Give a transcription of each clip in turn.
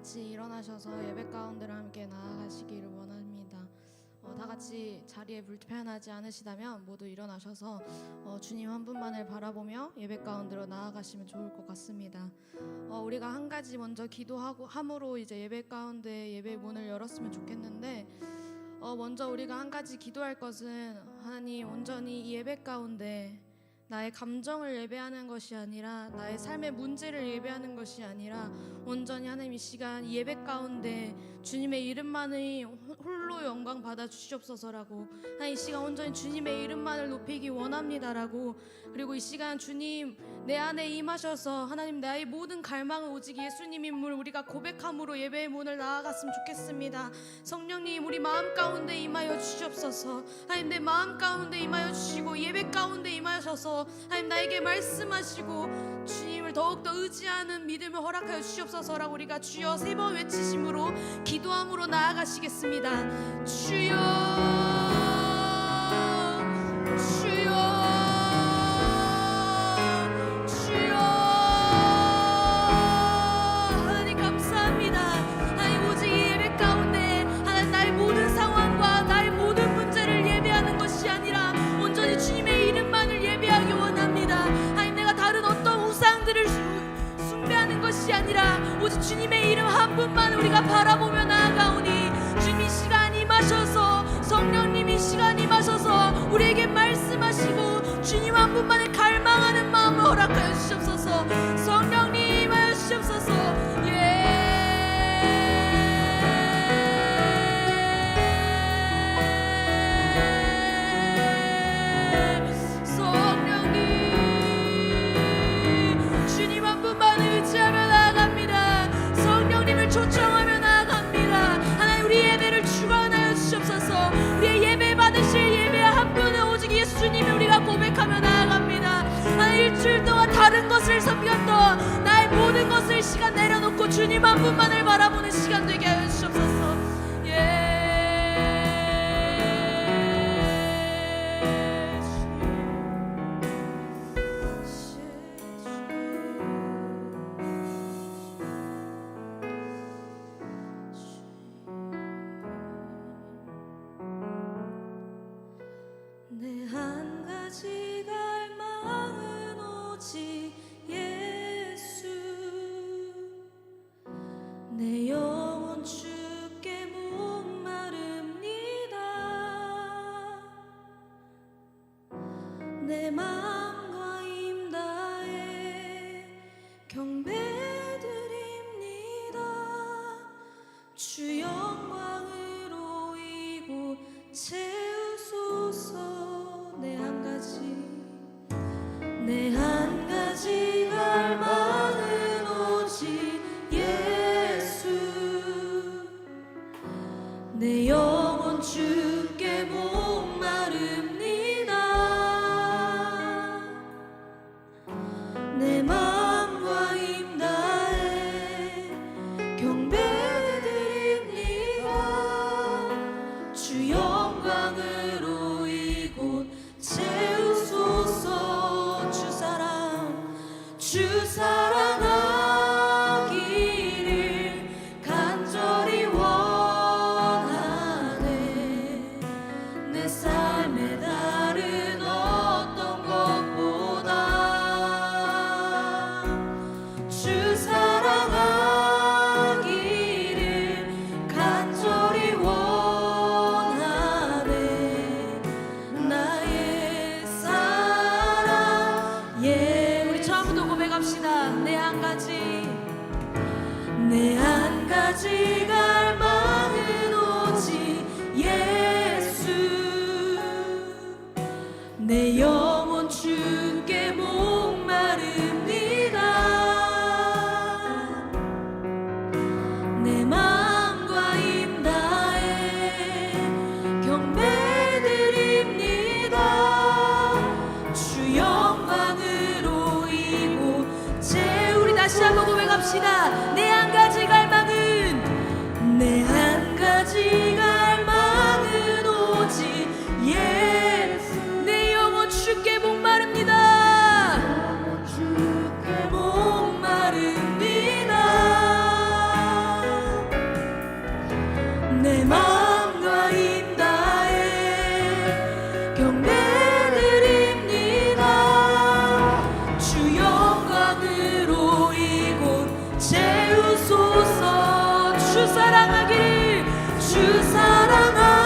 같이 일어나셔서 예배 가운데로 함께 나아가시기를 원합니다. 다 같이 자리에 불편하지 않으시다면 모두 일어나셔서 주님 한 분만을 바라보며 예배 가운데로 나아가시면 좋을 것 같습니다. 우리가 한 가지 먼저 기도하고 함으로 이제 예배 가운데 예배 문을 열었으면 좋겠는데, 먼저 우리가 한 가지 기도할 것은, 하나님, 온전히 이 예배 가운데 나의 감정을 예배하는 것이 아니라, 나의 삶의 문제를 예배하는 것이 아니라, 온전히 하나님 이 시간 이 예배 가운데 주님의 이름만이 홀로 영광 받아 주시옵소서라고, 하나님 이 시간 온전히 주님의 이름만을 높이기 원합니다라고, 그리고 이 시간 주님 내 안에 임하셔서 하나님 나의 모든 갈망은 오직 예수님임을 우리가 고백함으로 예배의 문을 나아갔으면 좋겠습니다. 성령님, 우리 마음 가운데 임하여 주시옵소서. 하나님, 내 마음 가운데 임하여 주시고 예배 가운데 임하셔서 하나님 나에게 말씀하시고 주님을 더욱더 의지하는 믿음을 허락하여 주시옵소서라고 우리가 주여 3번 외치심으로 기도함으로 나아가시겠습니다. 주여, 주여, 오직 주님의 이름 한 분만 우리가 바라보며 나아가오니, 주님 이 시간 임하셔서, 성령님 이 시간 임하셔서 우리에게 말씀하시고 주님 한 분만을 갈망하는 마음을 허락하여 주시옵소서. 성령님 임하여 주시옵소서. 초청하며 나아갑니다. 하나님, 우리 예배를 주관하여 주시옵소서. 우리의 예배 받으실 예배 한 분은 오직 예수님을 우리가 고백하며 나아갑니다. 하나님, 일주일 동안 다른 것을 섬겼던 나의 모든 것을 시간 내려놓고 주님 한 분만을 바라보는 시간 되게 하여 주시옵소서. 내 영혼 주께 목마릅니다. 내 마음과 힘 다해 경배드립니다. 주 영광으로 이곳 채우소서. 내 한 가지 갈망은 오직 내 영혼 주께 목마릅니다. 내 마음과 힘 다해 경배드립니다. 주 영광으로 이곳 채우소서. 주 사랑하기를 간절히 내 삶의 다른 어떤 것보다 주 사랑하기를 간절히 원하네. 나의 사랑. 우리 처음부터 고백합시다. 내 한 가지 갈망은 오직 예수. 내 영혼 주께 목마릅니다. 내 마음과 힘 다해 경배드립니다. 주 영광으로 이곳 우리 다시 한번 고백합시다. 내 한 가지 갈망은 사랑하기를 주 사랑하기를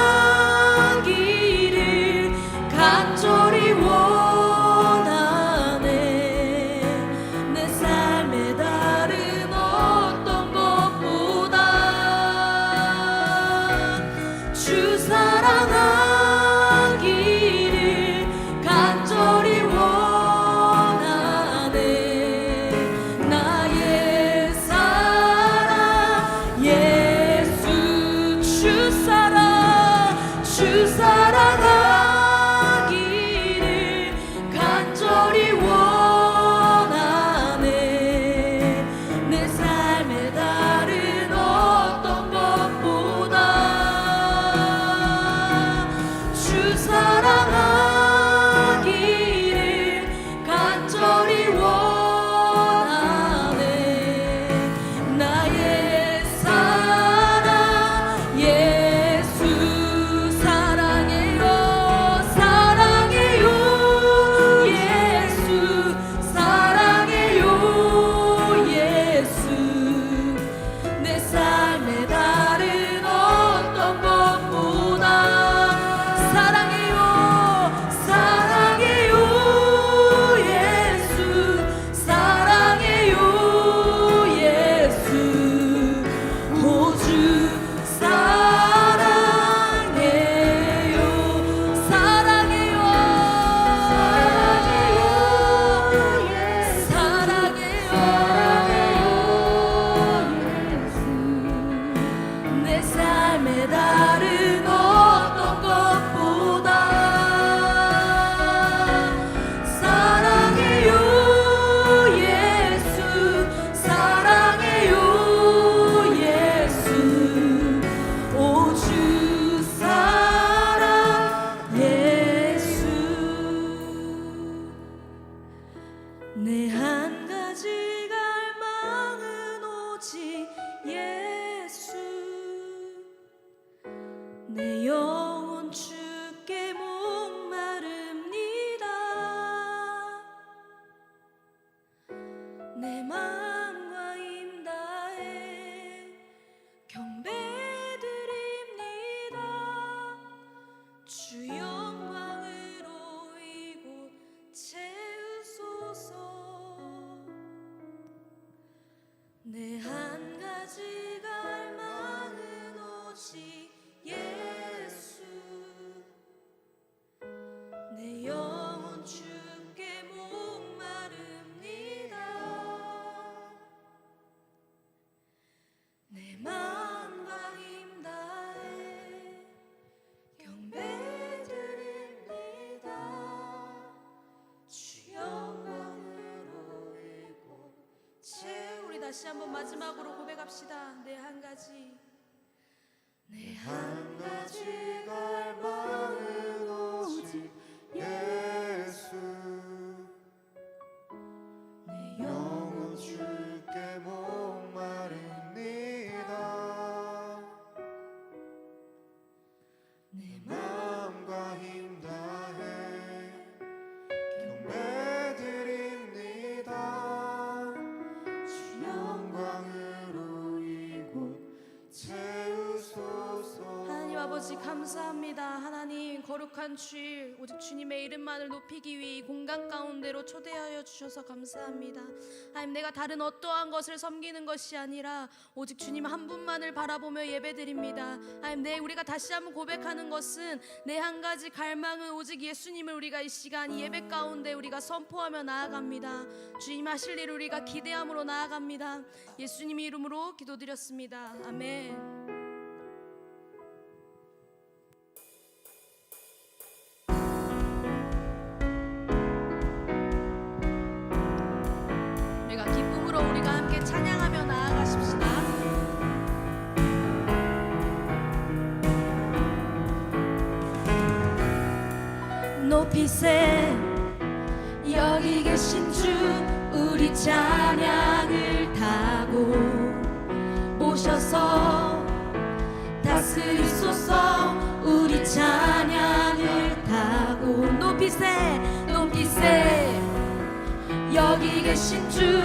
간절히 원하네. 내 삶의 다른 어떤 것보다 주 사랑하기를 간절히 원하네. 나의 사랑 예수 주 사랑하기를 간절히 원하네. 내 삶의 다른 어떤 것보다 주 사랑하기를 간절히 원하네. 나의 사랑 예수 사랑해요. 사랑해요 예수 사랑해요 예수. 내 삶의 다른 어떤 것보다 사랑해요. 사랑해요 예수 사랑해요 예수. 오주 사랑해요. 사랑해요 내 삶의 다른 어떤 것보다 사랑해요 예수 사랑해요 예수. 오주 사랑 예수. 내 한 가지 갈망은 오직 예수. 내 영혼 주께 목마릅니다. 내 마음과 힘 다해 경배드립니다. 주 영광으로 이곳 채우소서. 내 한 가지 갈망은 오직 예수. 내 영혼 주께 목마릅니다. 내 마음과 힘 다해 경배드립니다. 주 영광으로 이곳 우리 다시 한번 마지막으로 고백합시다. 내 한 가지 내 한 가지 갈망은 오직 예수. 내 영혼 주께 목마릅니다. 내 마음과 힘 다해 경배드립니다. 주 영광으로 이곳 채우소서. 하나님 아버지 감사합니다. 하나님 거룩한 주일 오직 주님의 이름만을 높이기 위해 이 공간 가운데로 초대하여 주셔서 감사합니다. 하나님 내가 다른 어떠한 것을 섬기는 것이 아니라 오직 주님 한 분만을 바라보며 예배드립니다. 하나님 우리가 다시 한번 고백하는 것은 내 한 가지 갈망은 오직 예수님을 우리가 이 시간 예배 가운데 우리가 선포하며 나아갑니다. 주님 하실 일을 우리가 기대함으로 나아갑니다. 예수님 이름으로 기도드렸습니다. 아멘. 우리가 함께 찬양하며 나아가십시다. 높이세 여기 계신 주 우리 찬양을 타고 오셔서 다스리소서. 우리 찬양을 타고 높이세 여기 계신 주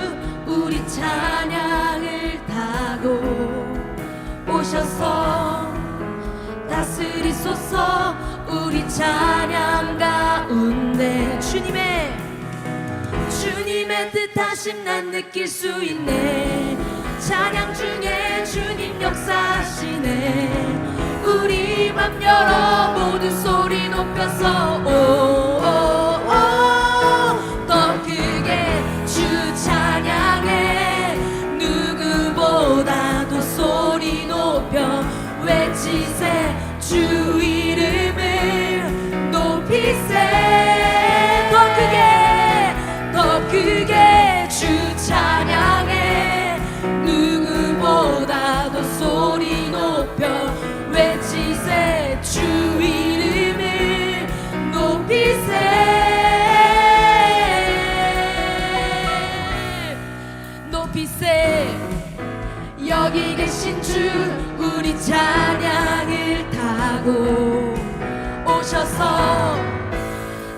우리 찬양을 타고 오셔서 다스리소서. 우리 찬양 가운데 주님의 뜻하심 난 느낄 수 있네. 찬양 중에 주님 역사하시네. 우리 맘 열어 모든 소리 높여서 더 크게 주 찬양해. 누구보다도 소리 높여 외치세. 주 이름을 높이세. 더 크게 주 찬양해. 누구보다도 소리 높여 외치세. 주 이름을 높이세. 여기 계신 주 우리 찬양을 타고 오셔서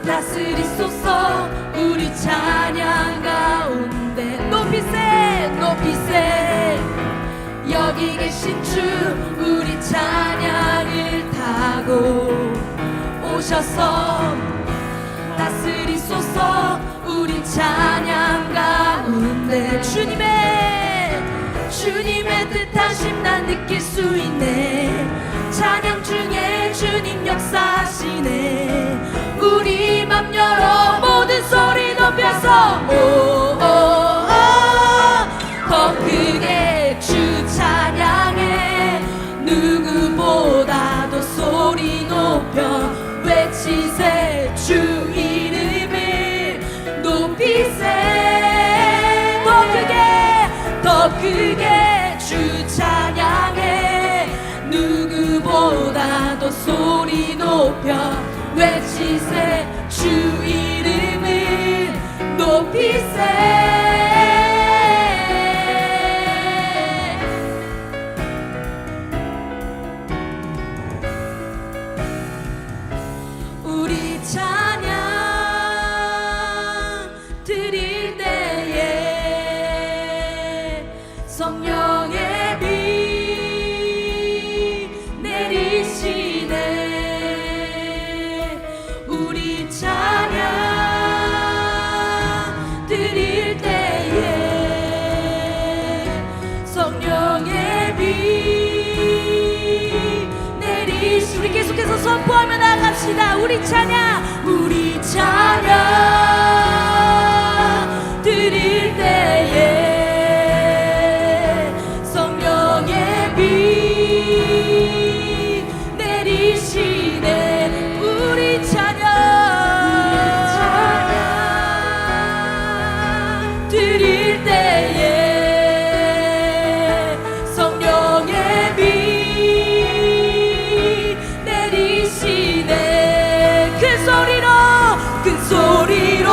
다스리소서. 우리 찬양 가운데 높이세. 여기 계신 주 우리 찬양을 타고 오셔서 다스리소서. 우리 찬양 가운데 주님의 뜻하심 난 느낄 수 있네. 찬양 중에 주님 역사하시네. 우리 맘 열어 모든 소리 높여서 더 크게 주 찬양해. 누구보다도 소리 높여 외치세. 주 이름을 높이세. 더 크게 주 찬양해. 누구보다도 소리 높여 외치세. 주 이름을 높이세. 우리 찬양 드릴 때에 성령의 빛 내리시네. 우리 찬양 드릴 때에 성령의 빛 내리시. 우리 계속해서 선포하며 나갑시다. 우리 찬양 드릴 때에 성령의 빛 내리시네. 우리 찬양 드릴 때에 성령의 빛 내리시네. 큰 소리로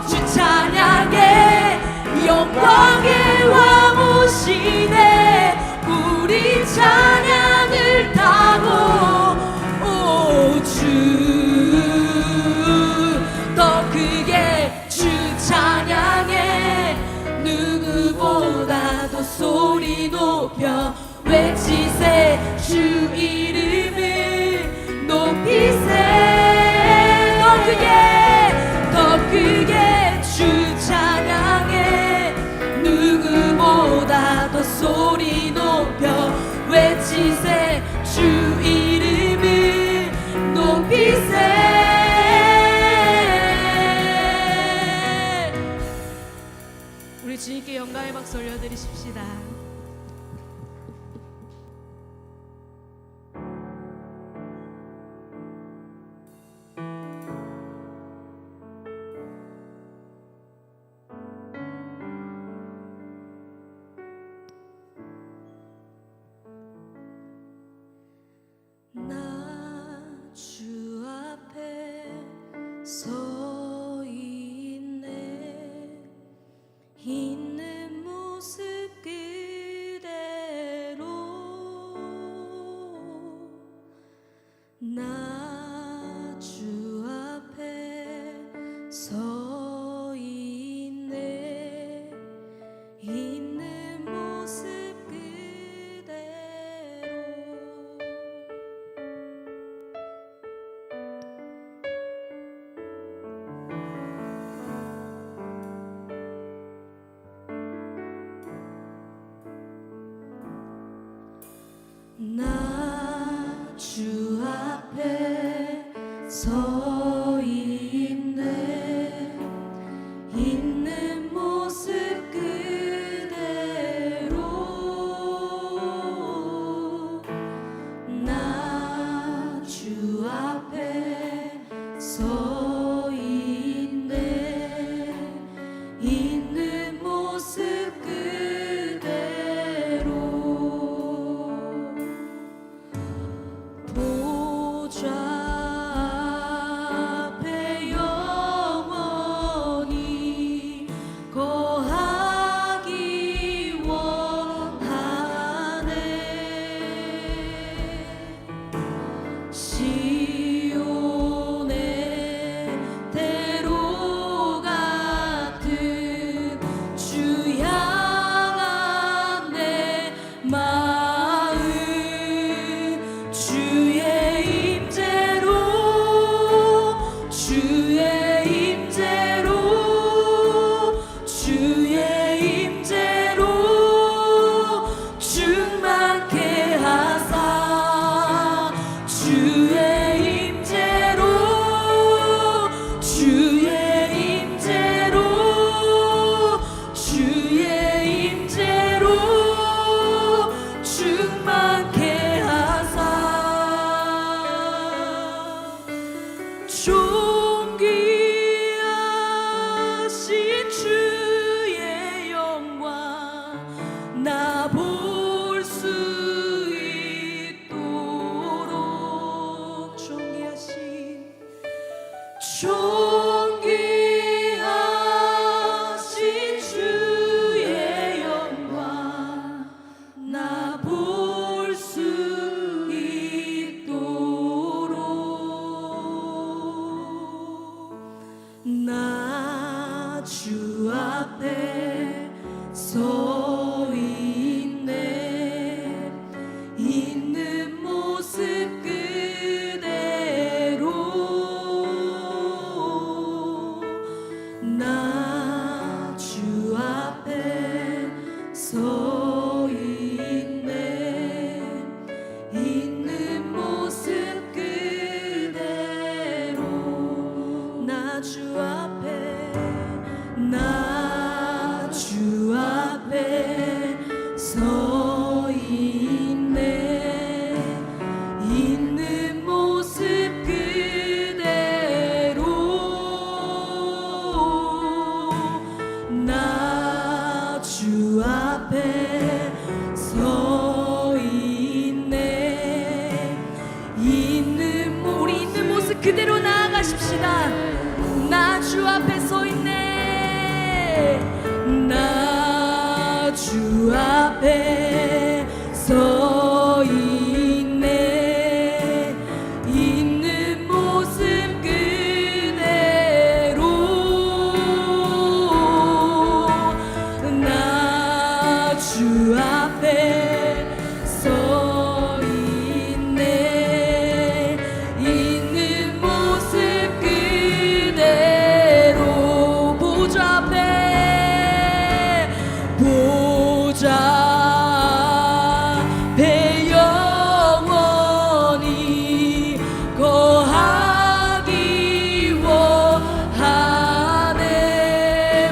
주 찬양해. 영광의 왕 오시네. 우리 찬양을 타고 더 크게 주 찬양해. 누구보다도 소리 높여 외치세. 주 이름을 높이세. 더 크게 주 찬양해. 누구보다도 소리 높여 외치세. 주 이름을 높이세. 우리 주님께 영광의 박수 올려드리십시다. 나 주 앞에 서 있네. 있는 모습 그 나 주 앞에 서 있네. 있는 모습 그대로 나 주 앞에 서 있네. 있는 모습 그대로 보좌 앞에 영원히 거하기 원하네. 시온의 대로 같은 주 향한 내 마음 주의 임재로 충만케 하사 주의 임재로 충만케 하사 존귀하신 주의 영광 나 볼 수 있도록 존귀하신 주의 영광 나 볼 수 있도록 나 주 앞에 서 있네. 있는 모습 그대로 나 주 앞에 서 있네. 있는 모습 그대로 나 주 앞에 서 있네. 있는 모습 그대로 나 주 앞에 서 있네. 우리 있는 모습 그대로 나아가십시다. 나 주 앞에 서 있네. 나 주 앞에 서 있네. 있는 모습 그대로 나 주 앞에 서 있네. 있는 모습 그대로 보좌 앞에 영원히 거하기 원하네.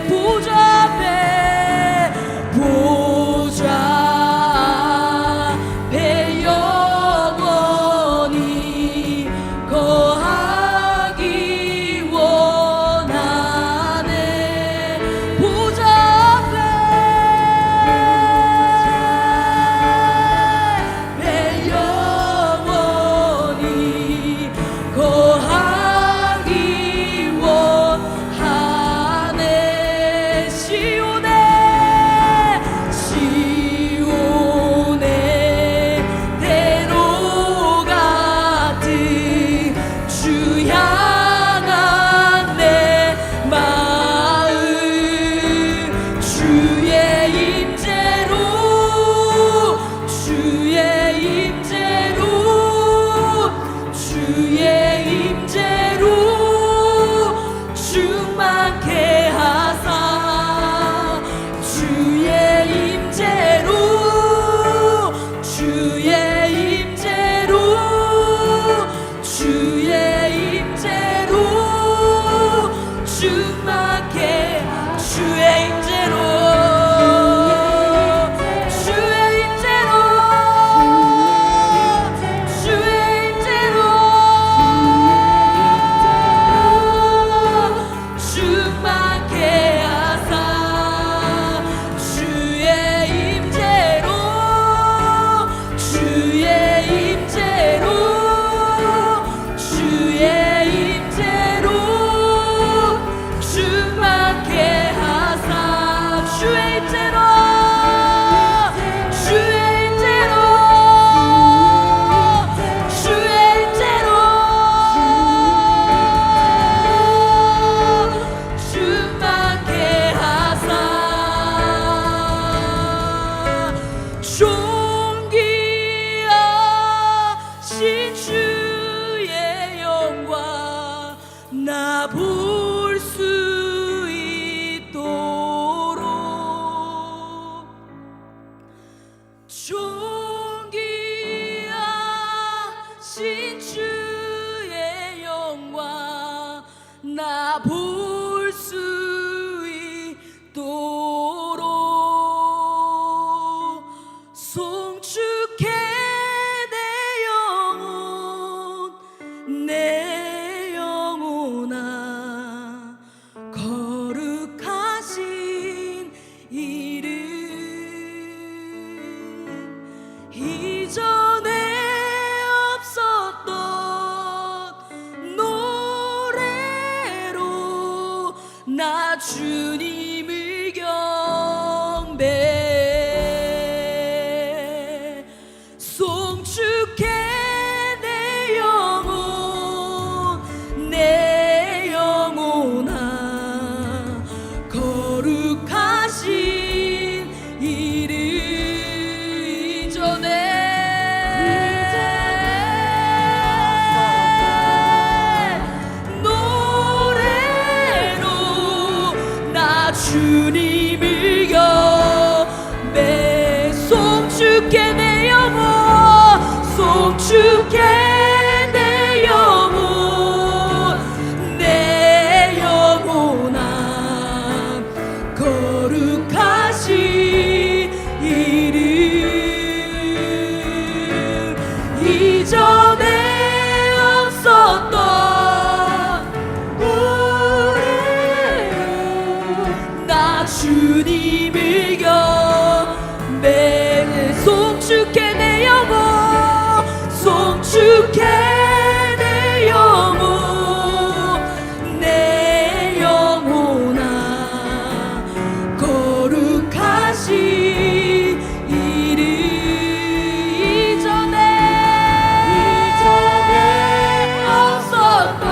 보좌 존귀하신 주의 영광 나 볼 수 있도록 존귀하신 주의 영광 나 볼 수 있도록 송축해 내 영혼아 거룩하신 이름 이전에 없었던 노래로 나 주님을 경배 송축해 내 영혼아 거룩하신 이름 이전에 노래로 나 주님을 경배 송축해 내 영혼 송축해 내 영혼아 거룩하신 이름 이전에 없었던 노래로 나 주님을 경배 송축해 내 영혼 송축해 내 영혼아 거룩하신 이름 이전에 없었던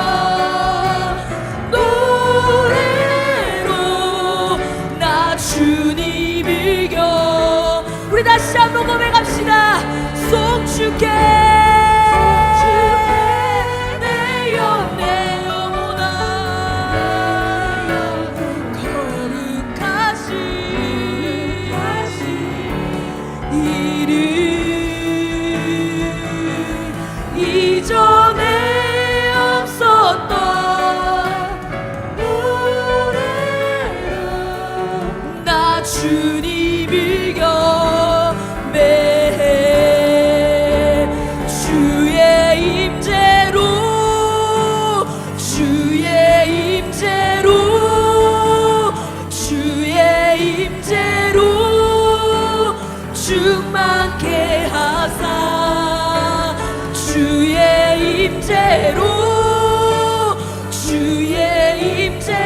노래로 나 주님을 우리 다시 한번 고백합시다 송축해 내 영혼아 거룩하신 이름 이전에 없었던 노래로 나 주님을 경배해 주의 임재로 충만케 하사 주의 임재로 충만케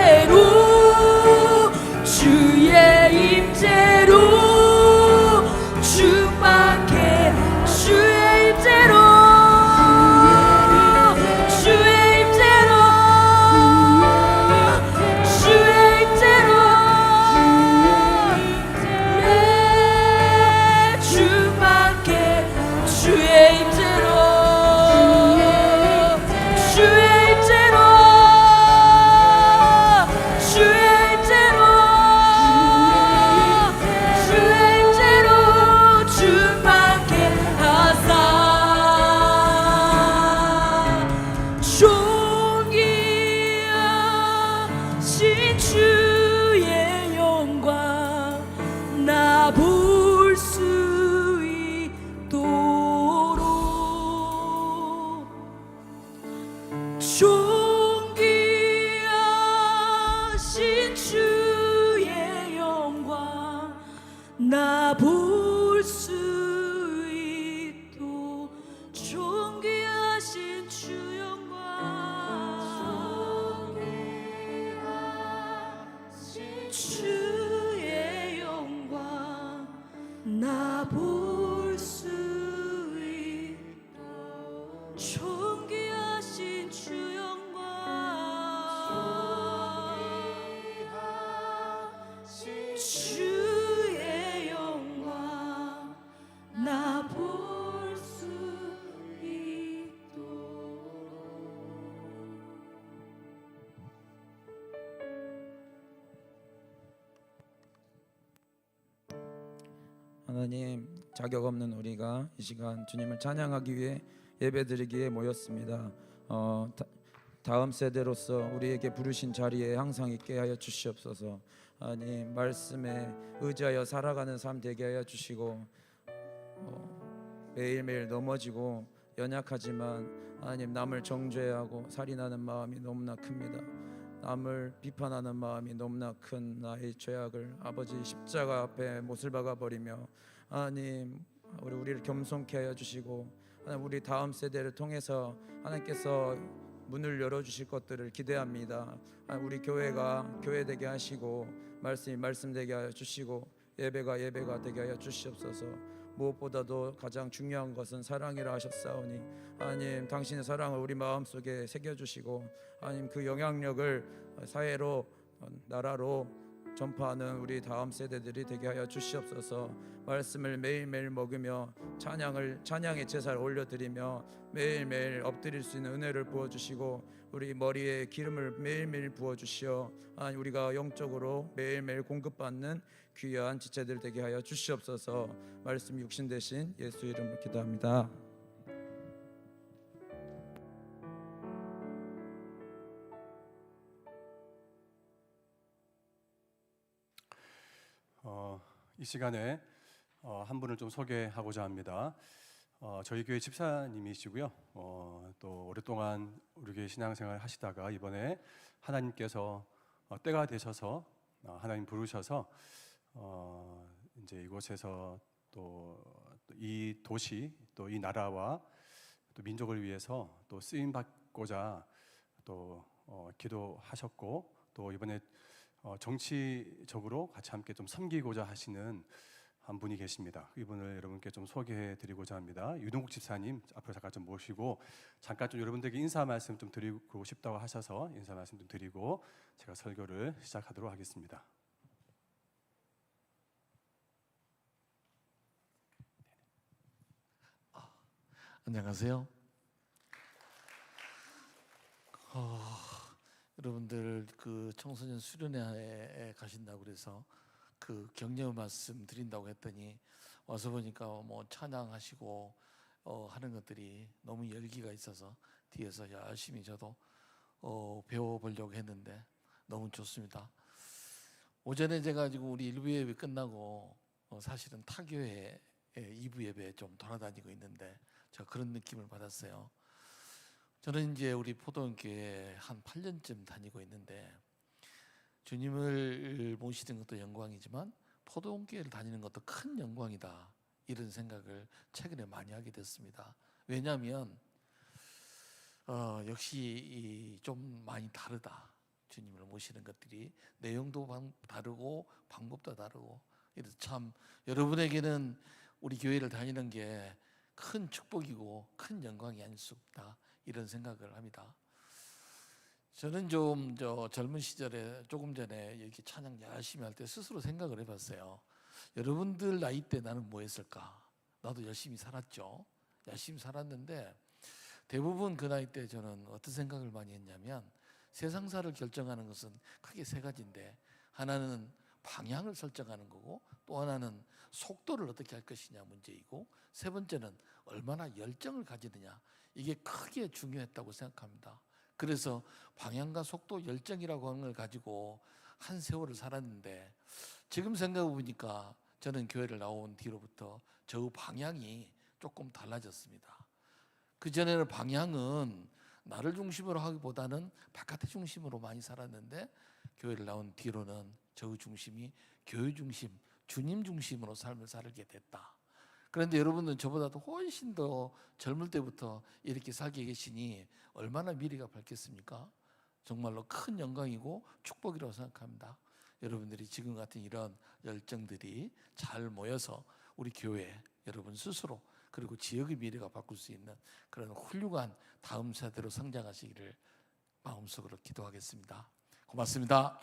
주의 임재로 존귀하신 주의 영광 나 볼 수 있도록 존귀하신 주의 영광 나 볼 수 있도록 존귀하신 주 영광 주의 영광 나 볼 수 있도록 존귀하신 주 영광 주의 영광 하나님, 자격 없는 우리가 이 시간 주님을 찬양하기 위해 예배드리기에 모였습니다. 다음 세대로서 우리에게 부르신 자리에 항상 있게 하여 주시옵소서. 하나님, 말씀에 의지하여 살아가는 삶 되게 하여 주시고, 매일매일 넘어지고 연약하지만 하나님, 남을 정죄하고 살인하는 마음이 너무나 큽니다. 남을 비판하는 마음이 너무나 큰 나의 죄악을 아버지 십자가 앞에 못을 박아 버리며, 하나님, 우리를 겸손케 하여 주시고, 하나님, 우리 다음 세대를 통해서 하나님께서 문을 열어주실 것들을 기대합니다. 우리 교회가 교회되게 하시고, 말씀이 말씀되게 하여 주시고, 예배가 예배가 되게 하여 주시옵소서. 무엇보다도 가장 중요한 것은 사랑이라 하셨사오니, 하나님, 당신의 사랑을 우리 마음속에 새겨주시고, 하나님, 그 영향력을 사회로, 나라로 전파하는 우리 다음 세대들이 되게 하여 주시옵소서. 말씀을 매일매일 먹으며 찬양의 제사를 올려드리며 매일매일 엎드릴 수 있는 은혜를 부어주시고, 우리 머리에 기름을 매일매일 부어주시어 하나님, 우리가 영적으로 매일매일 공급받는 귀한 지체들 되게 하여 주시옵소서. 말씀 육신 되신 예수 이름으로 기도합니다. 이 시간에 한 분을 좀 소개하고자 합니다. 저희 교회 집사님이시고요. 또 오랫동안 우리 교회 신앙생활 하시다가 이번에 하나님께서 때가 되셔서 하나님 부르셔서 이제 이곳에서 또 이 도시, 또 이 나라와 또 민족을 위해서 또 쓰임 받고자 또 기도하셨고, 또 이번에 정치적으로 같이 함께 좀 섬기고자 하시는 한 분이 계십니다. 이분을 여러분께 좀 소개해드리고자 합니다. 유동국 집사님 앞으로 잠깐 좀 모시고 잠깐 좀 여러분들에게 인사 말씀 좀 드리고 싶다고 하셔서 인사 말씀 좀 드리고 제가 설교를 시작하도록 하겠습니다. 안녕하세요. 여러분들 그 청소년 수련회에 가신다고 그래서 그 격려 말씀 드린다고 했더니 와서 보니까 뭐 찬양하시고 하는 것들이 너무 열기가 있어서 뒤에서 열심히 저도 배워보려고 했는데 너무 좋습니다. 오전에 제가 지금 우리 1부 예배 끝나고 사실은 타교회 2부 예배에 좀 돌아다니고 있는데 제가 그런 느낌을 받았어요. 저는 이제 우리 포도원교회 한 8년쯤 다니고 있는데 주님을 모시는 것도 영광이지만 포도원교회를 다니는 것도 큰 영광이다, 이런 생각을 최근에 많이 하게 됐습니다. 왜냐하면 역시 좀 많이 다르다. 주님을 모시는 것들이 내용도 다르고 방법도 다르고, 이래서 참 여러분에게는 우리 교회를 다니는 게 큰 축복이고 큰 영광이 아닐 수 없다, 이런 생각을 합니다. 저는 좀 젊은 시절에 조금 전에 이렇게 찬양 열심히 할 때 스스로 생각을 해봤어요. 여러분들 나이 때 나는 뭐 했을까? 나도 열심히 살았죠. 열심히 살았는데 대부분 그 나이 때 저는 어떤 생각을 많이 했냐면, 세상사를 결정하는 것은 크게 세 가지인데, 하나는 방향을 설정하는 거고, 또 하나는 속도를 어떻게 할 것이냐 문제이고, 세 번째는 얼마나 열정을 가지느냐, 이게 크게 중요했다고 생각합니다. 그래서 방향과 속도, 열정이라고 하는 걸 가지고 한 세월을 살았는데, 지금 생각해 보니까 저는 교회를 나온 뒤로부터 저 방향이 조금 달라졌습니다. 그전에는 방향은 나를 중심으로 하기보다는 바깥의 중심으로 많이 살았는데, 교회를 나온 뒤로는 저 중심이 교회 중심, 주님 중심으로 삶을 살게 됐다. 그런데 여러분은 저보다도 훨씬 더 젊을 때부터 이렇게 살게 계시니 얼마나 미래가 밝겠습니까? 정말로 큰 영광이고 축복이라고 생각합니다. 여러분들이 지금 같은 이런 열정들이 잘 모여서 우리 교회, 여러분 스스로, 그리고 지역의 미래가 바꿀 수 있는 그런 훌륭한 다음 세대로 성장하시기를 마음속으로 기도하겠습니다. 고맙습니다.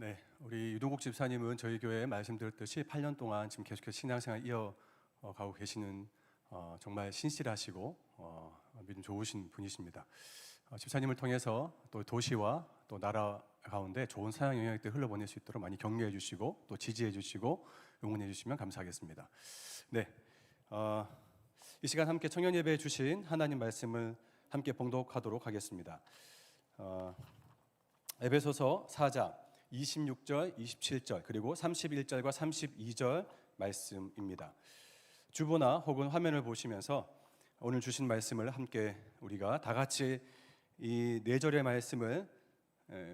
네, 우리 유동국 집사님은 저희 교회에 말씀드렸듯이 8년 동안 지금 계속해서 신앙생활 이어가고 계시는 정말 신실하시고 믿음 좋으신 분이십니다. 집사님을 통해서 또 도시와 또 나라 가운데 좋은 사랑 영향력들 흘러보낼 수 있도록 많이 격려해 주시고 또 지지해 주시고 응원해 주시면 감사하겠습니다. 네, 이 시간 함께 청년 예배에 주신 하나님 말씀을 함께 봉독하도록 하겠습니다. 에베소서 4장 26절, 27절 그리고 31절과 32절 말씀입니다. 주보나 혹은 화면을 보시면서 오늘 주신 말씀을 함께 우리가 다 같이 이 4절의 말씀을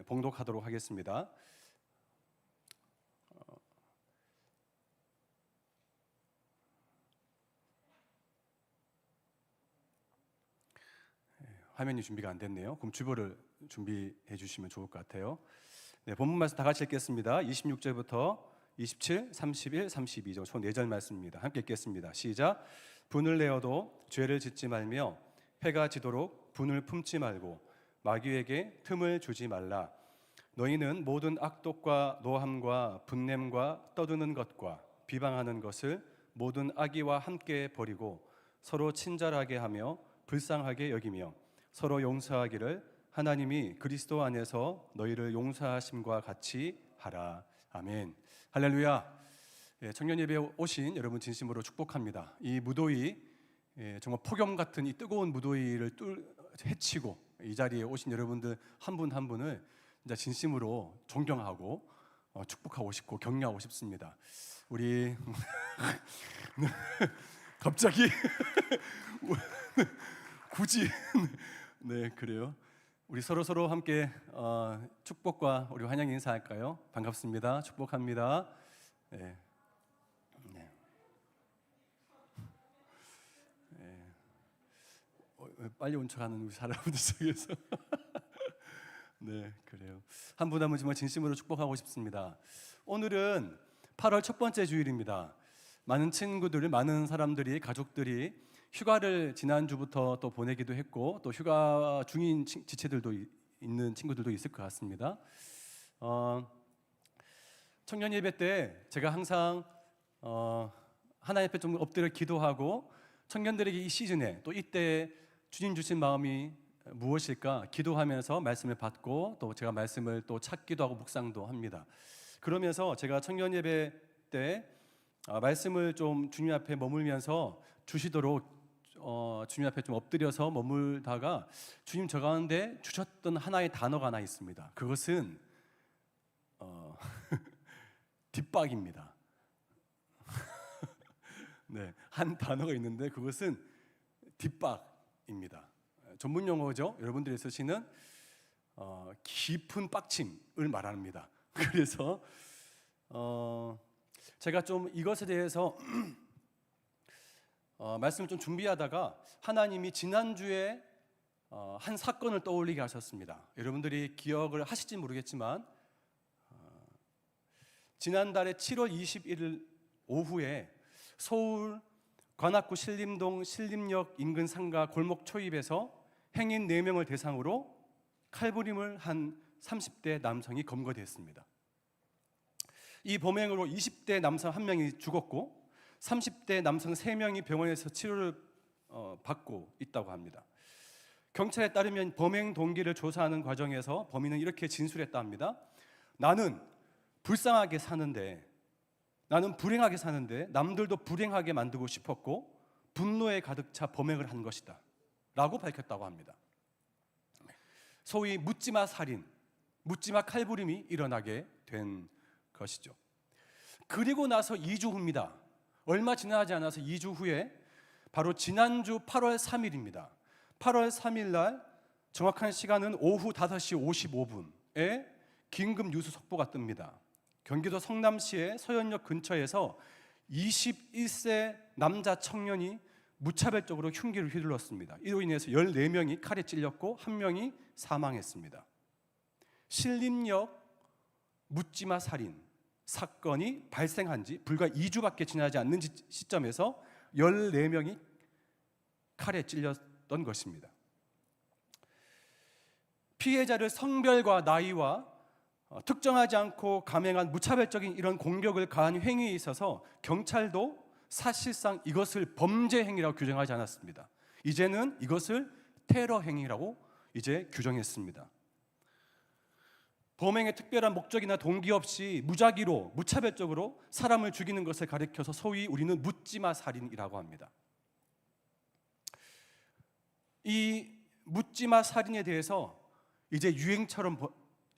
봉독하도록 하겠습니다. 화면이 준비가 안 됐네요. 그럼 주보를 준비해 주시면 좋을 것 같아요. 네, 본문 말씀 다 같이 읽겠습니다. 26절부터 27, 31, 32절 총 4절 말씀입니다. 함께 읽겠습니다. 시작. 분을 내어도 죄를 짓지 말며 해가 지도록 분을 품지 말고 마귀에게 틈을 주지 말라. 너희는 모든 악독과 노함과 분냄과 떠드는 것과 비방하는 것을 모든 악의와 함께 버리고 서로 친절하게 하며 불쌍하게 여기며 서로 용서하기를 하나님이 그리스도 안에서 너희를 용서하심과 같이 하라. 아멘. 할렐루야. 청년 예배에 오신 여러분 진심으로 축복합니다. 이 무더위, 정말 폭염 같은 이 뜨거운 무더위를 헤치고 이 자리에 오신 여러분들 한 분 한 분을 진짜 진심으로 존경하고 축복하고 싶고 격려하고 싶습니다. 우리 갑자기 굳이 네, 그래요. 우리 서로 함께 축복과 우리 환영 인사할까요? 반갑습니다. 축복합니다. 네. 네. 네. 빨리 온 척하는 우리 사람들 속에서 네, 그래요. 한 분 한 분 정말 진심으로 축복하고 싶습니다. 오늘은 8월 첫 번째 주일입니다. 많은 친구들, 많은 사람들이, 가족들이 휴가를 지난주부터 또 보내기도 했고 또 휴가 중인 지체들도 있는 친구들도 있을 것 같습니다. 청년 예배 때 제가 항상 하나님 앞에 좀 엎드려 기도하고 청년들에게 이 시즌에 또 이때 주님 주신 마음이 무엇일까 기도하면서 말씀을 받고 또 제가 말씀을 또 찾기도 하고 묵상도 합니다. 그러면서 제가 청년 예배 때 말씀을 좀 주님 앞에 머물면서 주시도록 주님 앞에 좀 엎드려서 머물다가 주님 저 가운데 주셨던 하나의 단어가 하나 있습니다. 그것은 뒷박입니다. 네, 한 단어가 있는데 그것은 뒷박입니다. 전문 용어죠. 여러분들이 쓰시는 깊은 빡침을 말합니다. 그래서 제가 좀 이것에 대해서 말씀을 좀 준비하다가 하나님이 지난주에 한 사건을 떠올리게 하셨습니다. 여러분들이 기억을 하실지 모르겠지만 지난달에 7월 21일 오후에 서울 관악구 신림동 신림역 인근 상가 골목 초입에서 행인 4명을 대상으로 칼부림을 한 30대 남성이 검거됐습니다. 이 범행으로 20대 남성 1명이 죽었고 30대 남성 3명이 병원에서 치료를 받고 있다고 합니다. 경찰에 따르면 범행 동기를 조사하는 과정에서 범인은 이렇게 진술했다 합니다. 나는 불쌍하게 사는데, 나는 불행하게 사는데 남들도 불행하게 만들고 싶었고 분노에 가득 차 범행을 한 것이다 라고 밝혔다고 합니다. 소위 묻지마 살인, 묻지마 칼부림이 일어나게 된 것이죠. 그리고 나서 2주 후입니다. 얼마 지나지 않아서 2주 후에 바로 지난주 8월 3일입니다. 8월 3일 날 정확한 시간은 오후 5시 55분에 긴급 뉴스 속보가 뜹니다. 경기도 성남시의 서현역 근처에서 21세 남자 청년이 무차별적으로 흉기를 휘둘렀습니다. 이로 인해서 14명이 칼에 찔렸고 1명이 사망했습니다. 신림역 묻지마 살인 사건이 발생한 지 불과 2주밖에 지나지 않는 시점에서 14명이 칼에 찔렸던 것입니다. 피해자를 성별과 나이와 특정하지 않고 감행한 무차별적인 이런 공격을 가한 행위에 있어서 경찰도 사실상 이것을 범죄 행위라고 규정하지 않았습니다. 이제는 이것을 테러 행위라고 이제 규정했습니다. 범행에 특별한 목적이나 동기 없이 무작위로 무차별적으로 사람을 죽이는 것을 가리켜서 소위 우리는 묻지마 살인이라고 합니다. 이 묻지마 살인에 대해서 이제 유행처럼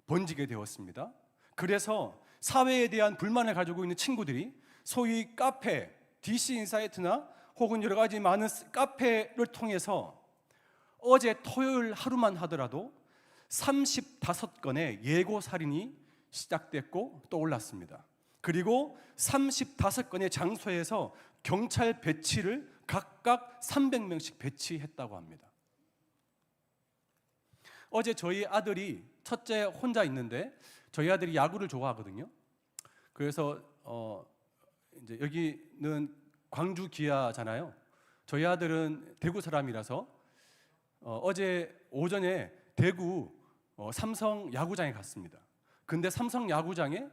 번지게 되었습니다. 그래서 사회에 대한 불만을 가지고 있는 친구들이 소위 카페, DC 인사이트나 혹은 여러 가지 많은 카페를 통해서 어제 토요일 하루만 하더라도 35건의 예고 살인이 시작됐고 떠올랐습니다. 그리고 35건의 장소에서 경찰 배치를 각각 300명씩 배치했다고 합니다. 어제 저희 아들이 첫째 혼자 있는데 저희 아들이 야구를 좋아하거든요. 그래서 이제 여기는 광주 기아잖아요. 저희 아들은 대구 사람이라서 어제 오전에 대구 삼성 야구장에 갔습니다. 근데 삼성 야구장에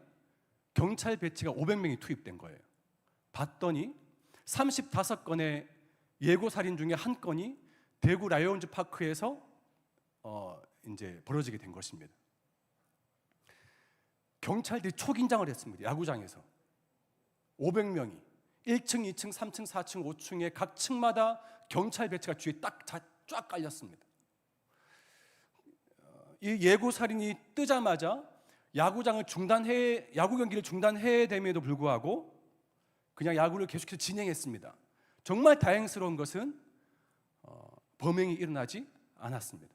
경찰 배치가 500명이 투입된 거예요. 봤더니 35건의 예고 살인 중에 한 건이 대구 라이온즈 파크에서 이제 벌어지게 된 것입니다. 경찰들이 초긴장을 했습니다. 야구장에서 500명이 1층, 2층, 3층, 4층, 5층에 각 층마다 경찰 배치가 뒤에 쫙 깔렸습니다. 이 예고 살인이 뜨자마자 야구 경기를 중단해야 됨에도 불구하고 그냥 야구를 계속해서 진행했습니다. 정말 다행스러운 것은 범행이 일어나지 않았습니다.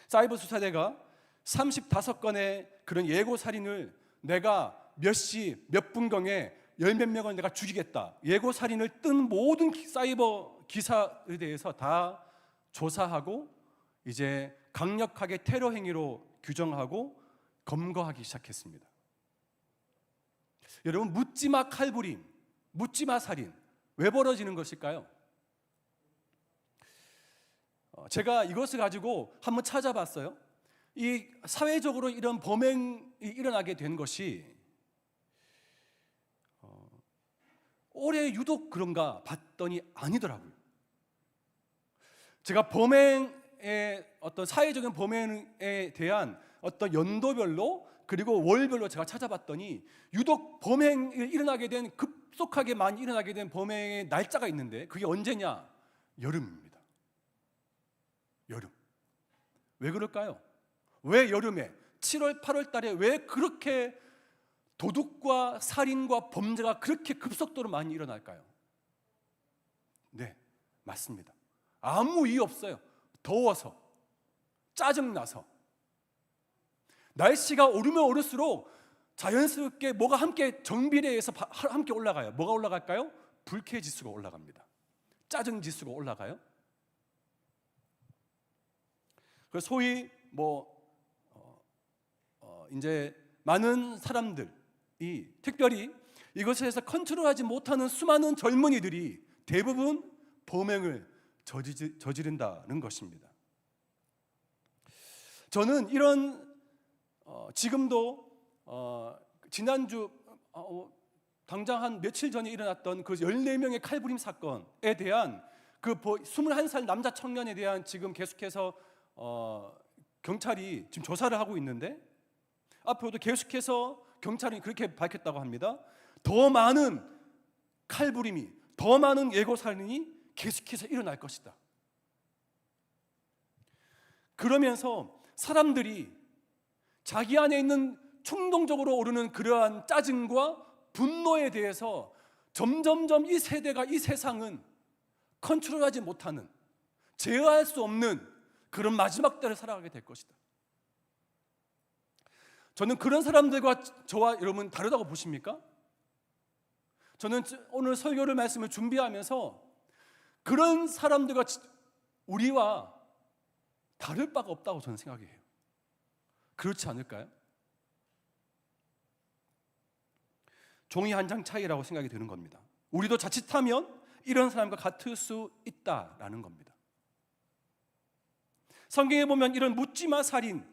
사이버 수사대가 35건의 그런 예고 살인을 내가 몇 시 몇 분경에 열몇 명을 내가 죽이겠다, 예고 살인을 뜬 모든 사이버 기사에 대해서 다 조사하고 이제 강력하게 테러 행위로 규정하고 검거하기 시작했습니다. 여러분, 묻지마 칼부림, 묻지마 살인 왜 벌어지는 것일까요? 제가 이것을 가지고 한번 찾아봤어요. 이 사회적으로 이런 범행이 일어나게 된 것이 올해 유독 그런가 봤더니 아니더라고요. 제가 범행의 어떤 사회적인 범행에 대한 어떤 연도별로 그리고 월별로 제가 찾아봤더니 유독 범행이 일어나게 된, 급속하게 많이 일어나게 된 범행의 날짜가 있는데 그게 언제냐? 여름입니다. 여름. 왜 그럴까요? 왜 여름에 7월, 8월 달에 왜 그렇게 도둑과 살인과 범죄가 그렇게 급속도로 많이 일어날까요? 네, 맞습니다. 아무 이유 없어요. 더워서, 짜증나서. 날씨가 오르면 오를수록 자연스럽게 뭐가 함께 정비례해서 함께 올라가요. 뭐가 올라갈까요? 불쾌지수가 올라갑니다. 짜증지수가 올라가요. 그래서 소위 이제 많은 사람들이 특별히 이것에 대해서 컨트롤하지 못하는 수많은 젊은이들이 대부분 범행을 저지른다는 것입니다. 저는 이런 지금도 지난주 당장 한 며칠 전에 일어났던 그 14명의 칼부림 사건에 대한 그 21살 남자 청년에 대한 지금 계속해서 경찰이 지금 조사를 하고 있는데 앞으로도 계속해서 경찰이 그렇게 밝혔다고 합니다. 더 많은 칼부림이, 더 많은 예고 살인이 계속해서 일어날 것이다. 그러면서 사람들이 자기 안에 있는 충동적으로 오르는 그러한 짜증과 분노에 대해서 점점점 이 세대가, 이 세상은 컨트롤하지 못하는, 제어할 수 없는 그런 마지막 때를 살아가게 될 것이다. 저는 그런 사람들과 저와 여러분 다르다고 보십니까? 저는 오늘 설교를 말씀을 준비하면서 그런 사람들과 우리와 다를 바가 없다고 저는 생각해요. 그렇지 않을까요? 종이 한 장 차이라고 생각이 드는 겁니다. 우리도 자칫하면 이런 사람과 같을 수 있다라는 겁니다. 성경에 보면 이런 묻지마 살인,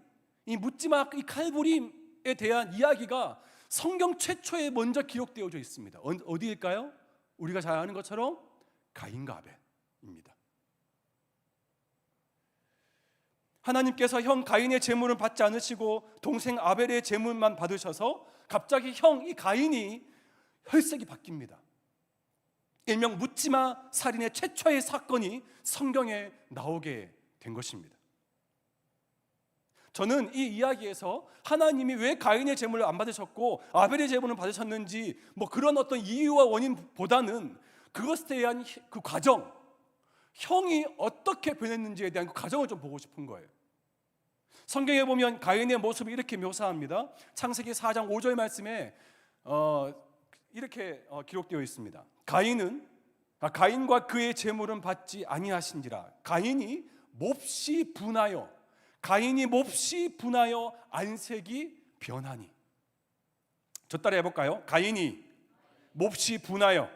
이 묻지마 이 칼부림에 대한 이야기가 성경 최초에 먼저 기록되어져 있습니다. 어디일까요? 우리가 잘 아는 것처럼 가인과 아벨입니다. 하나님께서 형 가인의 제물은 받지 않으시고 동생 아벨의 제물만 받으셔서 갑자기 형 이 가인이 혈색이 바뀝니다. 일명 묻지마 살인의 최초의 사건이 성경에 나오게 된 것입니다. 저는 이 이야기에서 하나님이 왜 가인의 제물을 안 받으셨고 아벨의 제물을 받으셨는지 뭐 그런 어떤 이유와 원인보다는 그것에 대한 그 과정, 형이 어떻게 변했는지에 대한 그 과정을 좀 보고 싶은 거예요. 성경에 보면 가인의 모습을 이렇게 묘사합니다. 창세기 4장 5절 말씀에 이렇게 기록되어 있습니다. 가인과 그의 제물은 받지 아니하신지라. 가인이 몹시 분하여 안색이 변하니. 저 따라 해볼까요? 가인이 몹시 분하여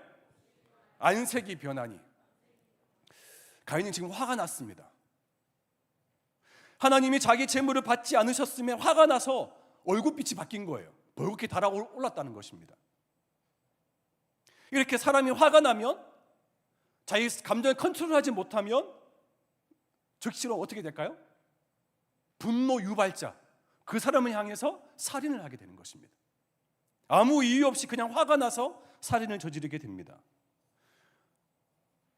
안색이 변하니. 가인은 지금 화가 났습니다. 하나님이 자기 제물을 받지 않으셨으면 화가 나서 얼굴빛이 바뀐 거예요. 벌겋게 달아올랐다는 것입니다. 이렇게 사람이 화가 나면 자기 감정을 컨트롤하지 못하면 즉시로 어떻게 될까요? 분노 유발자, 그 사람을 향해서 살인을 하게 되는 것입니다. 아무 이유 없이 그냥 화가 나서 살인을 저지르게 됩니다.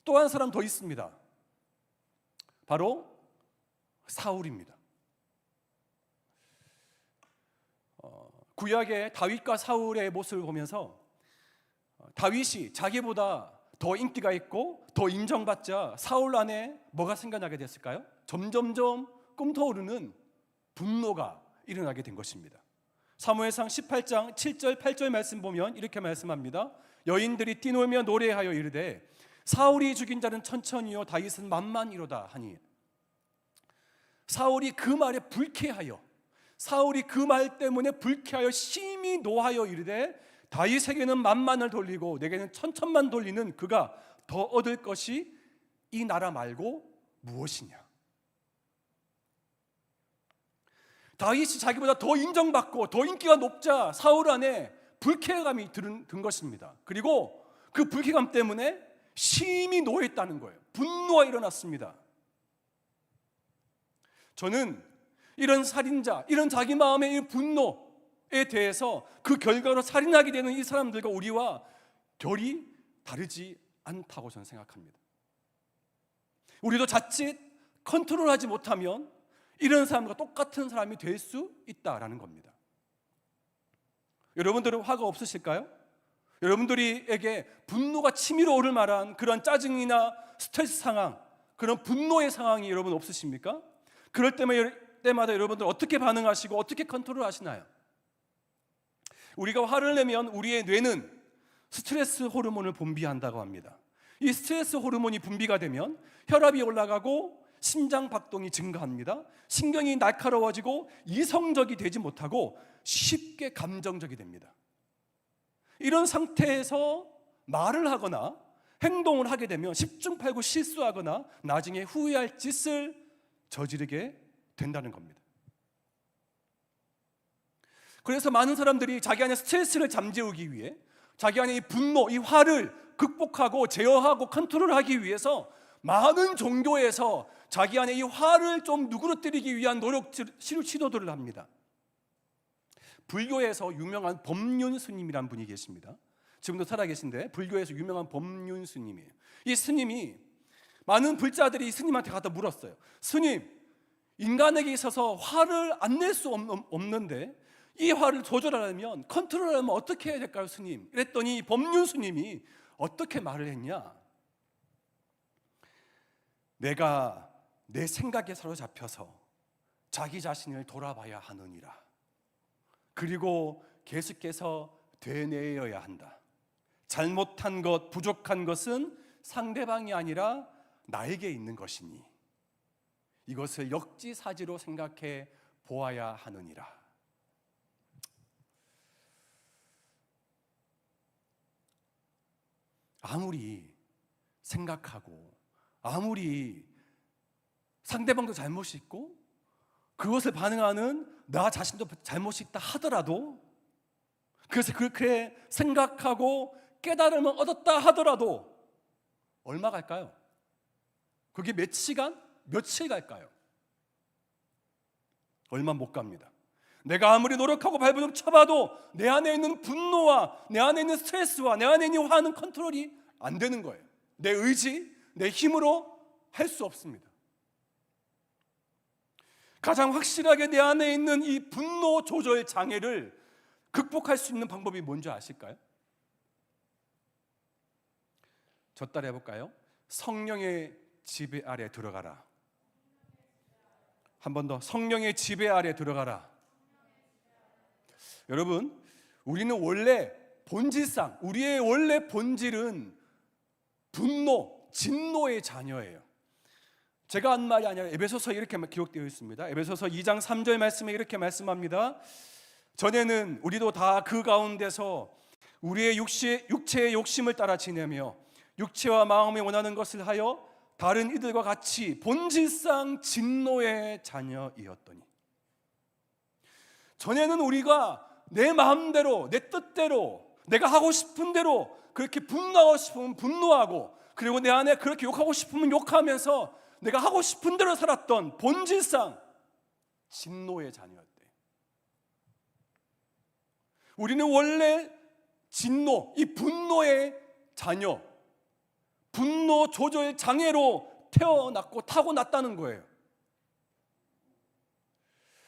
또 한 사람 더 있습니다. 바로 사울입니다. 구약의 다윗과 사울의 모습을 보면서 다윗이 자기보다 더 인기가 있고 더 인정받자 사울 안에 뭐가 생겨나게 됐을까요? 점점점 꿈터오르는 분노가 일어나게 된 것입니다. 사무엘상 18장 7절 8절 말씀 보면 이렇게 말씀합니다. 여인들이 뛰놀며 노래하여 이르되 사울이 죽인 자는 천천히요 다윗은 만만이로다 하니. 사울이 그 말에 불쾌하여, 사울이 그 말 때문에 불쾌하여 심히 노하여 이르되 다윗에게는 만만을 돌리고 내게는 천천만 돌리는 그가 더 얻을 것이 이 나라 말고 무엇이냐. 다윗이 자기보다 더 인정받고 더 인기가 높자 사울 안에 불쾌감이 든 것입니다. 그리고 그 불쾌감 때문에 심히 노했다는 거예요. 분노가 일어났습니다. 저는 이런 살인자, 이런 자기 마음의 이 분노에 대해서 그 결과로 살인하게 되는 이 사람들과 우리와 결이 다르지 않다고 저는 생각합니다. 우리도 자칫 컨트롤하지 못하면 이런 사람과 똑같은 사람이 될 수 있다라는 겁니다. 여러분들은 화가 없으실까요? 여러분들에게 분노가 치밀어 오를 만한 그런 짜증이나 스트레스 상황, 그런 분노의 상황이 여러분 없으십니까? 그럴 때마다 여러분들 어떻게 반응하시고 어떻게 컨트롤 하시나요? 우리가 화를 내면 우리의 뇌는 스트레스 호르몬을 분비한다고 합니다. 이 스트레스 호르몬이 분비가 되면 혈압이 올라가고 심장 박동이 증가합니다. 신경이 날카로워지고 이성적이 되지 못하고 쉽게 감정적이 됩니다. 이런 상태에서 말을 하거나 행동을 하게 되면 10중 8구 실수하거나 나중에 후회할 짓을 저지르게 된다는 겁니다. 그래서 많은 사람들이 자기 안에 스트레스를 잠재우기 위해 자기 안에 이 분노, 이 화를 극복하고 제어하고 컨트롤하기 위해서 많은 종교에서 자기 안에 이 화를 좀 누그러뜨리기 위한 시도들을 합니다. 불교에서 유명한 법륜 스님이란 분이 계십니다. 지금도 살아계신데 불교에서 유명한 법륜 스님이에요. 이 스님이 많은 불자들이 이 스님한테 가서 물었어요. 스님, 인간에게 있어서 화를 안 낼 수 없는데 이 화를 조절하려면, 컨트롤하려면 어떻게 해야 될까요, 스님? 그랬더니 법륜 스님이 어떻게 말을 했냐? 내가 내 생각에 사로잡혀서 자기 자신을 돌아봐야 하느니라. 그리고 계속해서 되뇌어야 한다. 잘못한 것, 부족한 것은 상대방이 아니라 나에게 있는 것이니 이것을 역지사지로 생각해 보아야 하느니라. 아무리 생각하고 아무리 상대방도 잘못이 있고 그것을 반응하는 나 자신도 잘못이 있다 하더라도 그래서 그렇게 생각하고 깨달음을 얻었다 하더라도 얼마 갈까요? 그게 몇 시간, 며칠 갈까요? 얼마 못 갑니다. 내가 아무리 노력하고 발버둥 쳐봐도 내 안에 있는 분노와 내 안에 있는 스트레스와 내 안에 있는 화는 컨트롤이 안 되는 거예요. 내 의지, 내 힘으로 할 수 없습니다. 가장 확실하게 내 안에 있는 이 분노 조절 장애를 극복할 수 있는 방법이 뭔지 아실까요? 저 따라 해볼까요? 성령의 지배 아래 들어가라. 한 번 더, 성령의 지배 아래 들어가라. 여러분, 우리는 원래 본질상, 우리의 원래 본질은 분노, 진노의 자녀예요. 제가 한 말이 아니라 에베소서에 이렇게 기록되어 있습니다. 에베소서 2장 3절 말씀에 이렇게 말씀합니다. 전에는 우리도 다 그 가운데서 우리의 육체의 욕심을 따라 지내며 육체와 마음이 원하는 것을 하여 다른 이들과 같이 본질상 진노의 자녀이었더니, 전에는 우리가 내 마음대로, 내 뜻대로, 내가 하고 싶은 대로 그렇게 분노하고 싶으면 분노하고, 그리고 내 안에 그렇게 욕하고 싶으면 욕하면서 내가 하고 싶은 대로 살았던 본질상 진노의 자녀였대. 우리는 원래 진노, 이 분노의 자녀, 분노 조절 장애로 태어났고 타고났다는 거예요.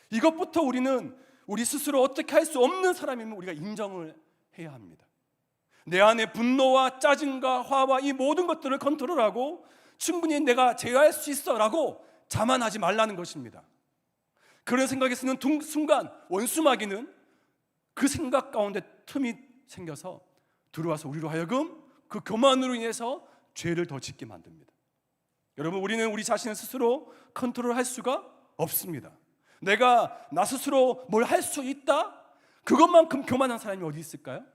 이것부터 우리는 우리 스스로 어떻게 할 수 없는 사람이면 우리가 인정을 해야 합니다. 내 안에 분노와 짜증과 화와 이 모든 것들을 컨트롤하고 충분히 내가 제어할 수 있어 라고 자만하지 말라는 것입니다. 그런 생각이 쓰는 순간 원수마귀는 그 생각 가운데 틈이 생겨서 들어와서 우리로 하여금 그 교만으로 인해서 죄를 더 짓게 만듭니다. 여러분, 우리는 우리 자신을 스스로 컨트롤할 수가 없습니다. 내가 나 스스로 뭘 할 수 있다? 그것만큼 교만한 사람이 어디 있을까요?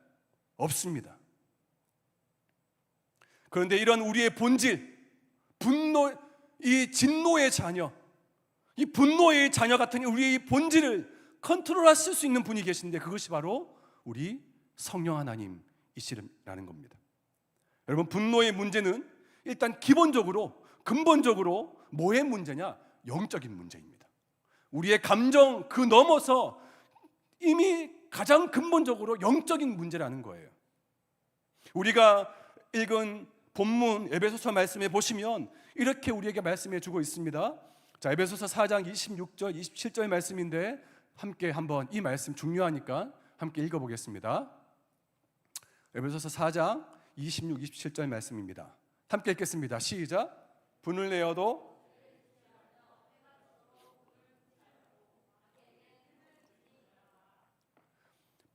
없습니다. 그런데 이런 우리의 본질, 분노, 이 진노의 자녀, 이 분노의 자녀 같은 우리의 이 본질을 컨트롤하실 수 있는 분이 계신데 그것이 바로 우리 성령 하나님이시라는 겁니다. 여러분, 분노의 문제는 일단 기본적으로, 근본적으로 뭐의 문제냐? 영적인 문제입니다. 우리의 감정 그 넘어서 이미 가장 근본적으로 영적인 문제라는 거예요. 우리가 읽은 본문 에베소서 말씀에 보시면 이렇게 우리에게 말씀해 주고 있습니다. 자, 에베소서 4장 26절 27절 말씀인데 함께 한번 이 말씀 중요하니까 함께 읽어보겠습니다. 에베소서 4장 26, 27절 말씀입니다. 함께 읽겠습니다. 시작. 분을 내어도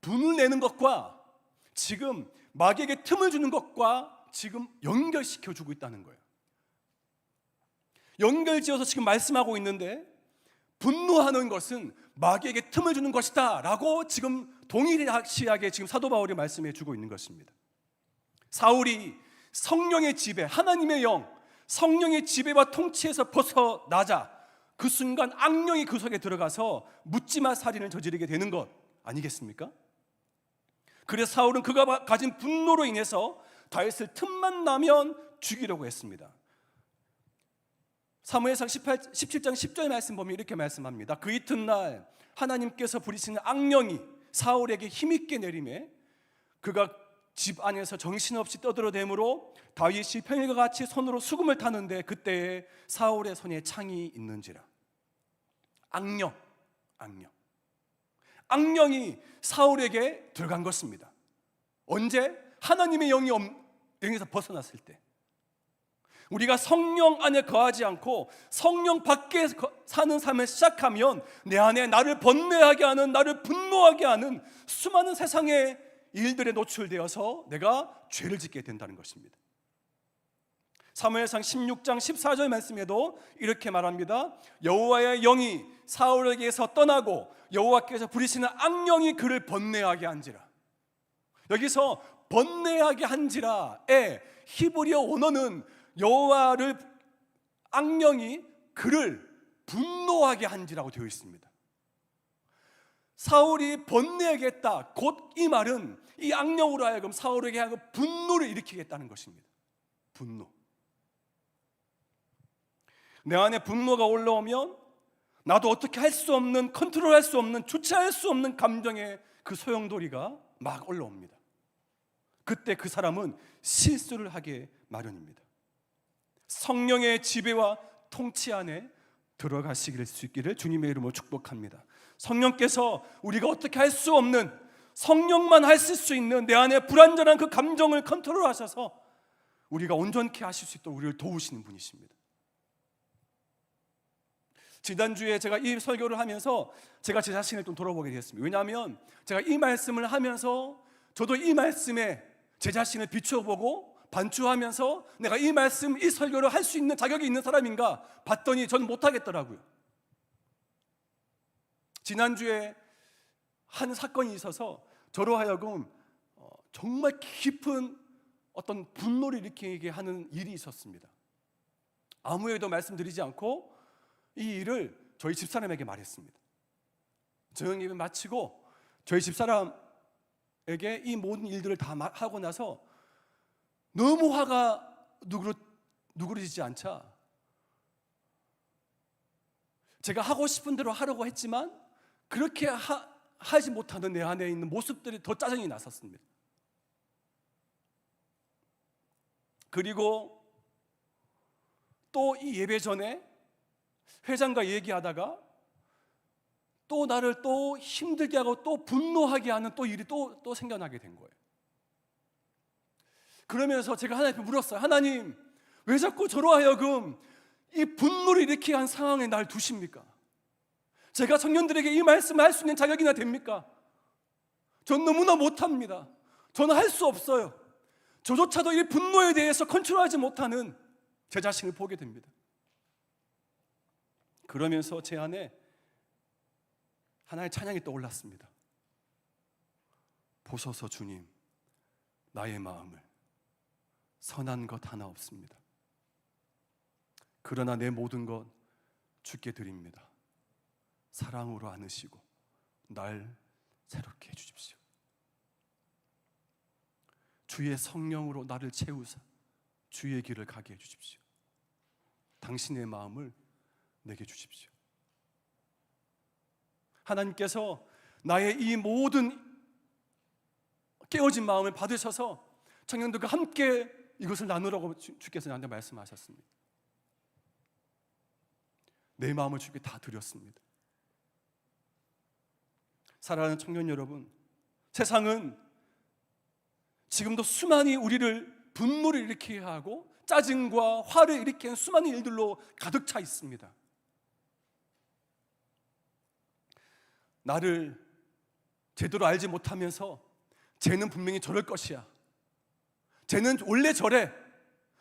분을 내는 것과 지금 마귀에게 틈을 주는 것과 지금 연결시켜 주고 있다는 거예요. 연결지어서 지금 말씀하고 있는데 분노하는 것은 마귀에게 틈을 주는 것이다 라고 지금 동일시하게 지금 사도 바울이 말씀해 주고 있는 것입니다. 사울이 성령의 지배, 하나님의 영, 성령의 지배와 통치에서 벗어나자 그 순간 악령이 그 속에 들어가서 묻지마 살인을 저지르게 되는 것 아니겠습니까? 그래서 사울은 그가 가진 분노로 인해서 다윗을 틈만 나면 죽이려고 했습니다. 사무엘상 17장 10절 말씀 보면 이렇게 말씀합니다. 그 이튿날 하나님께서 부리시는 악령이 사울에게 힘있게 내림에 그가 집 안에서 정신없이 떠들어대므로 다윗이 평일과 같이 손으로 수금을 타는데 그때에 사울의 손에 창이 있는지라. 악령이 사울에게 들어간 것입니다. 언제? 하나님의 영에서 벗어났을 때. 우리가 성령 안에 거하지 않고 성령 밖에 사는 삶을 시작하면 내 안에 나를 번뇌하게 하는, 나를 분노하게 하는 수많은 세상의 일들에 노출되어서 내가 죄를 짓게 된다는 것입니다. 사무엘상 16장 14절 말씀에도 이렇게 말합니다. 여호와의 영이 사울에게서 떠나고 여호와께서 부리시는 악령이 그를 번뇌하게 한지라. 여기서 번뇌하게 한지라의 히브리어 원어는 여호와를 악령이 그를 분노하게 한지라고 되어 있습니다. 사울이 번뇌하겠다. 곧 이 말은 이 악령으로 하여금 사울에게 하여금 분노를 일으키겠다는 것입니다. 분노. 내 안에 분노가 올라오면 나도 어떻게 할 수 없는, 컨트롤할 수 없는, 주체할 수 없는 감정의 그 소용돌이가 막 올라옵니다. 그때 그 사람은 실수를 하게 마련입니다. 성령의 지배와 통치 안에 들어가시길 수 있기를 주님의 이름으로 축복합니다. 성령께서 우리가 어떻게 할 수 없는, 성령만 하실 수 있는 내 안에 불완전한 그 감정을 컨트롤하셔서 우리가 온전케 하실 수 있도록 우리를 도우시는 분이십니다. 지난주에 제가 이 설교를 하면서 제가 제 자신을 좀 돌아보게 되었습니다. 왜냐하면 제가 이 말씀을 하면서 저도 이 말씀에 제 자신을 비추어보고 반추하면서 내가 이 말씀, 이 설교를 할 수 있는 자격이 있는 사람인가 봤더니 저는 못하겠더라고요. 지난주에 한 사건이 있어서 저로 하여금 정말 깊은 어떤 분노를 일으키게 하는 일이 있었습니다. 아무에도 말씀드리지 않고 이 일을 저희 집사람에게 말했습니다. 조용히 마치고 저희 집사람에게 이 모든 일들을 다 하고 나서 너무 화가 누그러지지 않자 제가 하고 싶은 대로 하려고 했지만 그렇게 하지 못하는 내 안에 있는 모습들이 더 짜증이 났었습니다. 그리고 또 이 예배 전에 회장과 얘기하다가 또 나를 또 힘들게 하고 또 분노하게 하는 또 일이 또 생겨나게 된 거예요. 그러면서 제가 하나님께 물었어요. 하나님, 왜 자꾸 저로 하여금 이 분노를 일으키게 한 상황에 날 두십니까? 제가 청년들에게 이 말씀을 할 수 있는 자격이나 됩니까? 전 너무나 못합니다. 저는 할 수 없어요. 저조차도 이 분노에 대해서 컨트롤하지 못하는 제 자신을 보게 됩니다. 그러면서 제 안에 하나의 찬양이 떠올랐습니다. 보소서 주님, 나의 마음을 선한 것 하나 없습니다. 그러나 내 모든 것 주께 드립니다. 사랑으로 안으시고 날 새롭게 해주십시오. 주의 성령으로 나를 채우사 주의 길을 가게 해주십시오. 당신의 마음을 내게 주십시오. 하나님께서 나의 이 모든 깨어진 마음을 받으셔서 청년들과 함께 이것을 나누라고 주께서 나한테 말씀하셨습니다. 내 마음을 주께 다 드렸습니다. 사랑하는 청년 여러분, 세상은 지금도 수많이 우리를 분노를 일으키게 하고 짜증과 화를 일으키는 수많은 일들로 가득 차 있습니다. 나를 제대로 알지 못하면서 쟤는 분명히 저럴 것이야, 쟤는 원래 저래,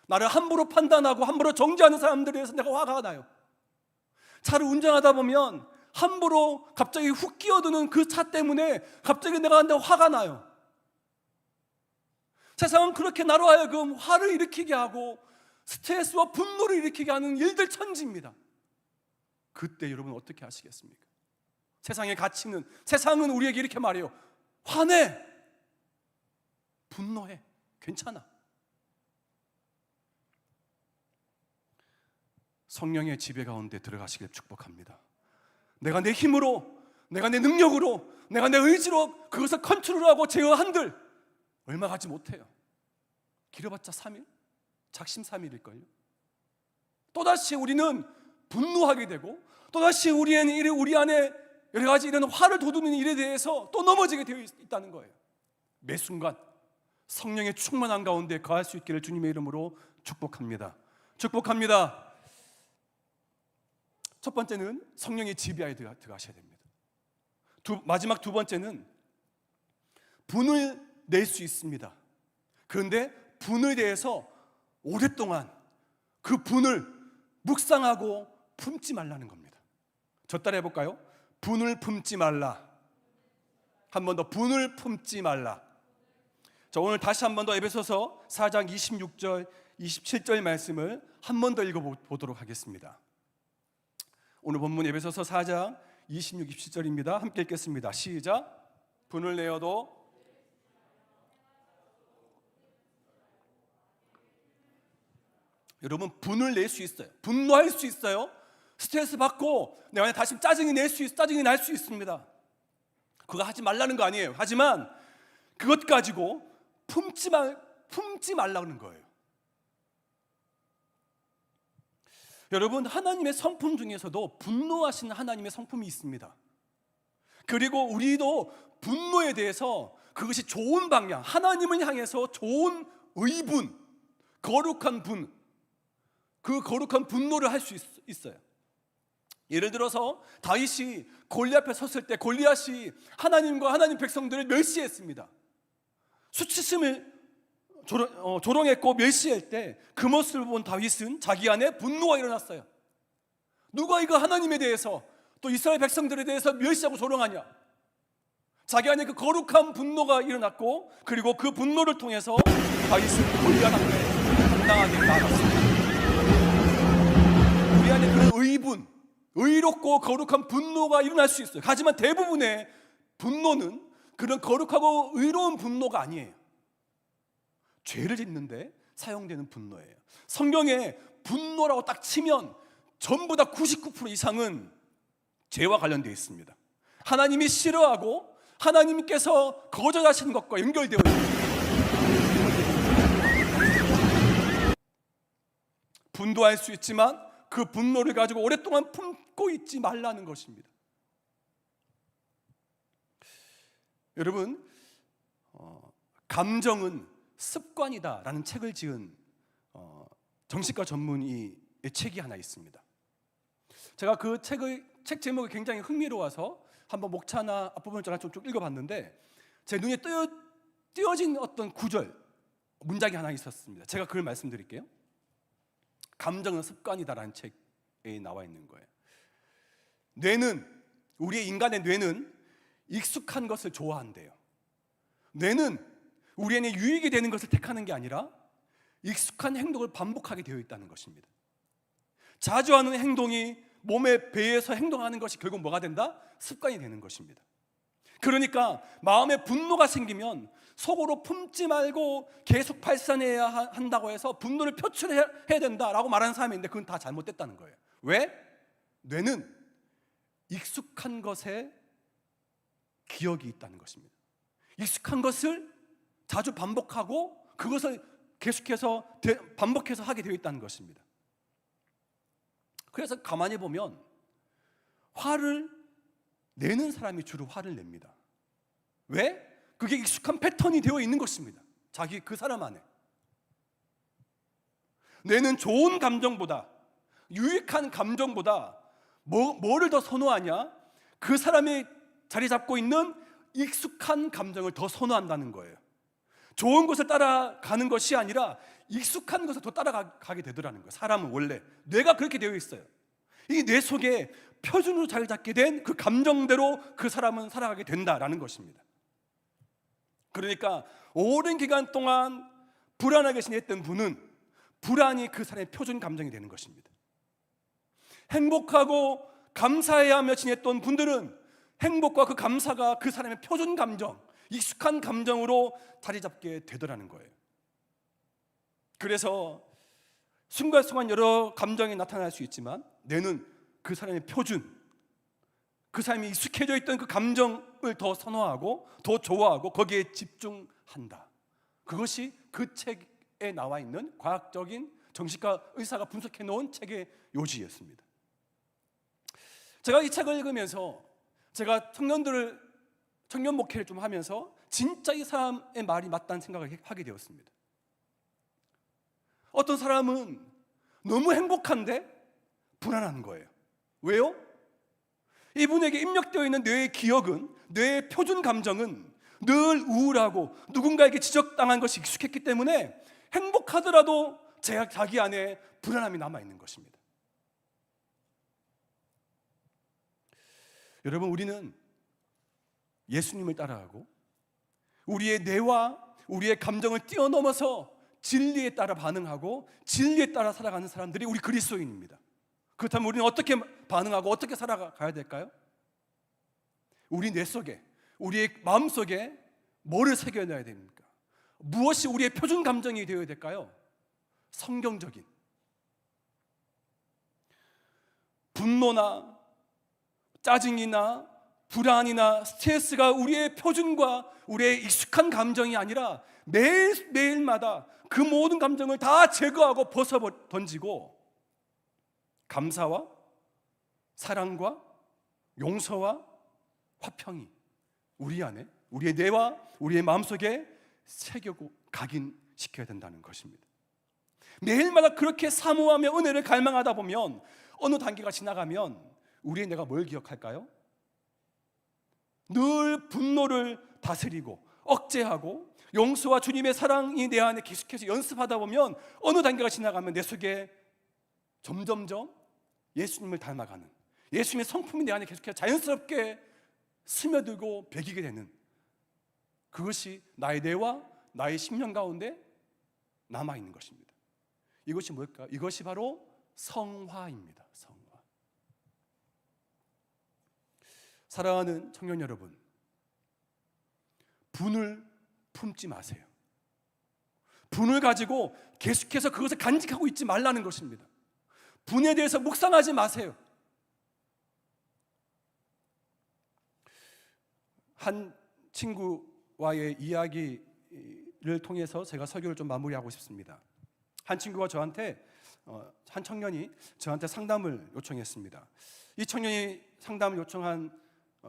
나를 함부로 판단하고 함부로 정죄하는 사람들에 대해서 내가 화가 나요. 차를 운전하다 보면 함부로 갑자기 훅 끼어드는 그 차 때문에 갑자기 내가 한데 화가 나요. 세상은 그렇게 나로 하여금 화를 일으키게 하고 스트레스와 분노를 일으키게 하는 일들 천지입니다. 그때 여러분 어떻게 하시겠습니까? 세상의 가치는, 세상은 우리에게 이렇게 말해요. 화내, 분노해, 괜찮아. 성령의 지배 가운데 들어가시길 축복합니다. 내가 내 힘으로, 내가 내 능력으로, 내가 내 의지로 그것을 컨트롤하고 제어한들 얼마 가지 못해요. 길어봤자 3일? 작심삼일일걸요. 또다시 우리는 분노하게 되고 또다시 우리 안에 여러 가지 이런 화를 돋우는 일에 대해서 또 넘어지게 되어 있다는 거예요. 매 순간 성령의 충만한 가운데 거할 수 있기를 주님의 이름으로 축복합니다. 축복합니다. 첫 번째는 성령의 지배하에 들어가셔야 됩니다. 마지막 두 번째는 분을 낼 수 있습니다. 그런데 분에 대해서 오랫동안 그 분을 묵상하고 품지 말라는 겁니다. 저 따라 해볼까요? 분을 품지 말라. 한 번 더, 분을 품지 말라. 자, 오늘 다시 한 번 더 에베소서 4장 26절 27절 말씀을 한 번 더 읽어보도록 하겠습니다. 오늘 본문 에베소서 4장 26, 27절입니다. 함께 읽겠습니다. 시작. 분을 내어도 여러분, 분을 낼 수 있어요. 분노할 수 있어요. 스트레스 받고 내 안에 다시 짜증이 날 수 있습니다. 그거 하지 말라는 거 아니에요. 하지만 그것 가지고 품지 말라는 거예요. 여러분, 하나님의 성품 중에서도 분노하시는 하나님의 성품이 있습니다. 그리고 우리도 분노에 대해서 그것이 좋은 방향, 하나님을 향해서 좋은 의분, 거룩한 분, 그 거룩한 분노를 할 수 있어요. 예를 들어서 다윗이 골리앗 앞에 섰을 때 골리앗이 하나님과 하나님 백성들을 멸시했습니다. 수치심을 조롱했고 멸시할 때 그 모습을 본 다윗은 자기 안에 분노가 일어났어요. 누가 이거 하나님에 대해서 또 이스라엘 백성들에 대해서 멸시하고 조롱하냐. 자기 안에 그 거룩한 분노가 일어났고, 그리고 그 분노를 통해서 다윗은 골리앗 앞에 당당하게 나아갔습니다. 우리 안에 그런 의분, 의롭고 거룩한 분노가 일어날 수 있어요. 하지만 대부분의 분노는 그런 거룩하고 의로운 분노가 아니에요. 죄를 짓는데 사용되는 분노예요. 성경에 분노라고 딱 치면 전부 다 99% 이상은 죄와 관련되어 있습니다. 하나님이 싫어하고 하나님께서 거절하시는 것과 연결되어 있습니다. 분노할 수 있지만 그 분노를 가지고 오랫동안 품고 있지 말라는 것입니다. 여러분, 감정은 습관이다라는 책을 지은 정신과 전문의의 책이 하나 있습니다. 제가 그 책 제목이 굉장히 흥미로워서 한번 목차나 앞부분을 쭉 읽어봤는데 제 눈에 띄어진 어떤 구절, 문장이 하나 있었습니다. 제가 그걸 말씀드릴게요. 감정은 습관이다라는 책에 나와 있는 거예요. 우리의 인간의 뇌는 익숙한 것을 좋아한대요. 뇌는 우리에게 유익이 되는 것을 택하는 게 아니라 익숙한 행동을 반복하게 되어 있다는 것입니다. 자주 하는 행동이 몸의 배에서 행동하는 것이 결국 뭐가 된다? 습관이 되는 것입니다. 그러니까 마음에 분노가 생기면 속으로 품지 말고 계속 발산해야 한다고 해서 분노를 표출해야 된다라고 말하는 사람이 있는데 그건 다 잘못됐다는 거예요. 왜? 뇌는 익숙한 것에 기억이 있다는 것입니다. 익숙한 것을 자주 반복하고 그것을 계속해서 반복해서 하게 되어 있다는 것입니다. 그래서 가만히 보면 화를 내는 사람이 주로 화를 냅니다. 왜? 그게 익숙한 패턴이 되어 있는 것입니다. 자기 그 사람 안에. 뇌는 좋은 감정보다, 유익한 감정보다 뭐를 더 선호하냐? 그 사람이 자리 잡고 있는 익숙한 감정을 더 선호한다는 거예요. 좋은 것을 따라가는 것이 아니라 익숙한 것을 더 따라가게 되더라는 거예요. 사람은 원래 뇌가 그렇게 되어 있어요. 이 뇌 속에 표준으로 자리 잡게 된 그 감정대로 그 사람은 살아가게 된다라는 것입니다. 그러니까 오랜 기간 동안 불안하게 지냈던 분은 불안이 그 사람의 표준 감정이 되는 것입니다. 행복하고 감사해하며 지냈던 분들은 행복과 그 감사가 그 사람의 표준 감정, 익숙한 감정으로 자리 잡게 되더라는 거예요. 그래서 순간순간 여러 감정이 나타날 수 있지만 뇌는 그 사람의 표준, 그 사람이 익숙해져 있던 그 감정을 더 선호하고 더 좋아하고 거기에 집중한다. 그것이 그 책에 나와 있는 과학적인 정신과 의사가 분석해 놓은 책의 요지였습니다. 제가 이 책을 읽으면서 제가 청년 목회를 좀 하면서 진짜 이 사람의 말이 맞다는 생각을 하게 되었습니다. 어떤 사람은 너무 행복한데 불안한 거예요. 왜요? 이분에게 입력되어 있는 뇌의 기억은, 뇌의 표준 감정은 늘 우울하고 누군가에게 지적당한 것이 익숙했기 때문에 행복하더라도 자기 안에 불안함이 남아있는 것입니다. 여러분, 우리는 예수님을 따라가고 우리의 뇌와 우리의 감정을 뛰어넘어서 진리에 따라 반응하고 진리에 따라 살아가는 사람들이 우리 그리스도인입니다. 그렇다면 우리는 어떻게 반응하고 어떻게 살아가야 될까요? 우리 뇌 속에, 우리의 마음 속에 뭐를 새겨놔야 됩니까? 무엇이 우리의 표준 감정이 되어야 될까요? 성경적인 분노나 짜증이나 불안이나 스트레스가 우리의 표준과 우리의 익숙한 감정이 아니라 매일매일마다 그 모든 감정을 다 제거하고 벗어 던지고 감사와 사랑과 용서와 화평이 우리 안에, 우리의 뇌와 우리의 마음속에 새기고 각인시켜야 된다는 것입니다. 매일마다 그렇게 사모하며 은혜를 갈망하다 보면 어느 단계가 지나가면 우리의 뇌가 뭘 기억할까요? 늘 분노를 다스리고 억제하고 용서와 주님의 사랑이 내 안에 계속해서 연습하다 보면 어느 단계가 지나가면 내 속에 점점점 예수님을 닮아가는, 예수님의 성품이 내 안에 계속해서 자연스럽게 스며들고 배기게 되는, 그것이 나의 뇌와 나의 심령 가운데 남아있는 것입니다. 이것이 뭘까요? 이것이 바로 성화입니다. 성화. 사랑하는 청년 여러분, 분을 품지 마세요. 분을 가지고 계속해서 그것을 간직하고 있지 말라는 것입니다. 분에 대해서 묵상하지 마세요. 한 친구와의 이야기를 통해서 제가 설교를 좀 마무리하고 싶습니다. 한 친구가 저한테, 한 청년이 저한테 상담을 요청했습니다. 이 청년이 상담을 요청한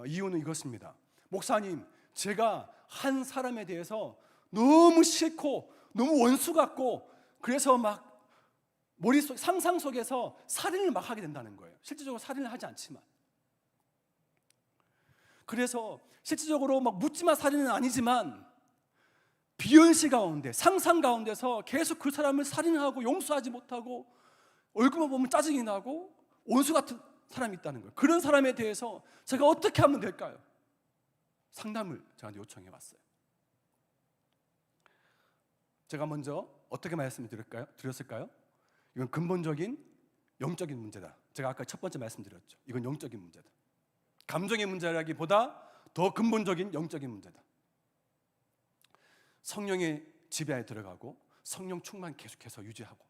이유는 이것입니다. 목사님, 제가 한 사람에 대해서 너무 싫고 너무 원수 같고 그래서 막 머릿속 상상 속에서 살인을 막 하게 된다는 거예요. 실질적으로 살인을 하지 않지만, 그래서 실질적으로 막 묻지마 살인은 아니지만 비현실 가운데, 상상 가운데서 계속 그 사람을 살인하고 용서하지 못하고 얼굴만 보면 짜증이 나고 원수 같은 사람이 있다는 거예요. 그런 사람에 대해서 제가 어떻게 하면 될까요? 상담을 저한테 요청해 왔어요. 제가 먼저 어떻게 말씀을 드렸을까요? 이건 근본적인 영적인 문제다. 제가 아까 첫 번째 말씀드렸죠. 이건 영적인 문제다. 감정의 문제라기보다 더 근본적인 영적인 문제다. 성령의 지배에 들어가고 성령 충만 계속해서 유지하고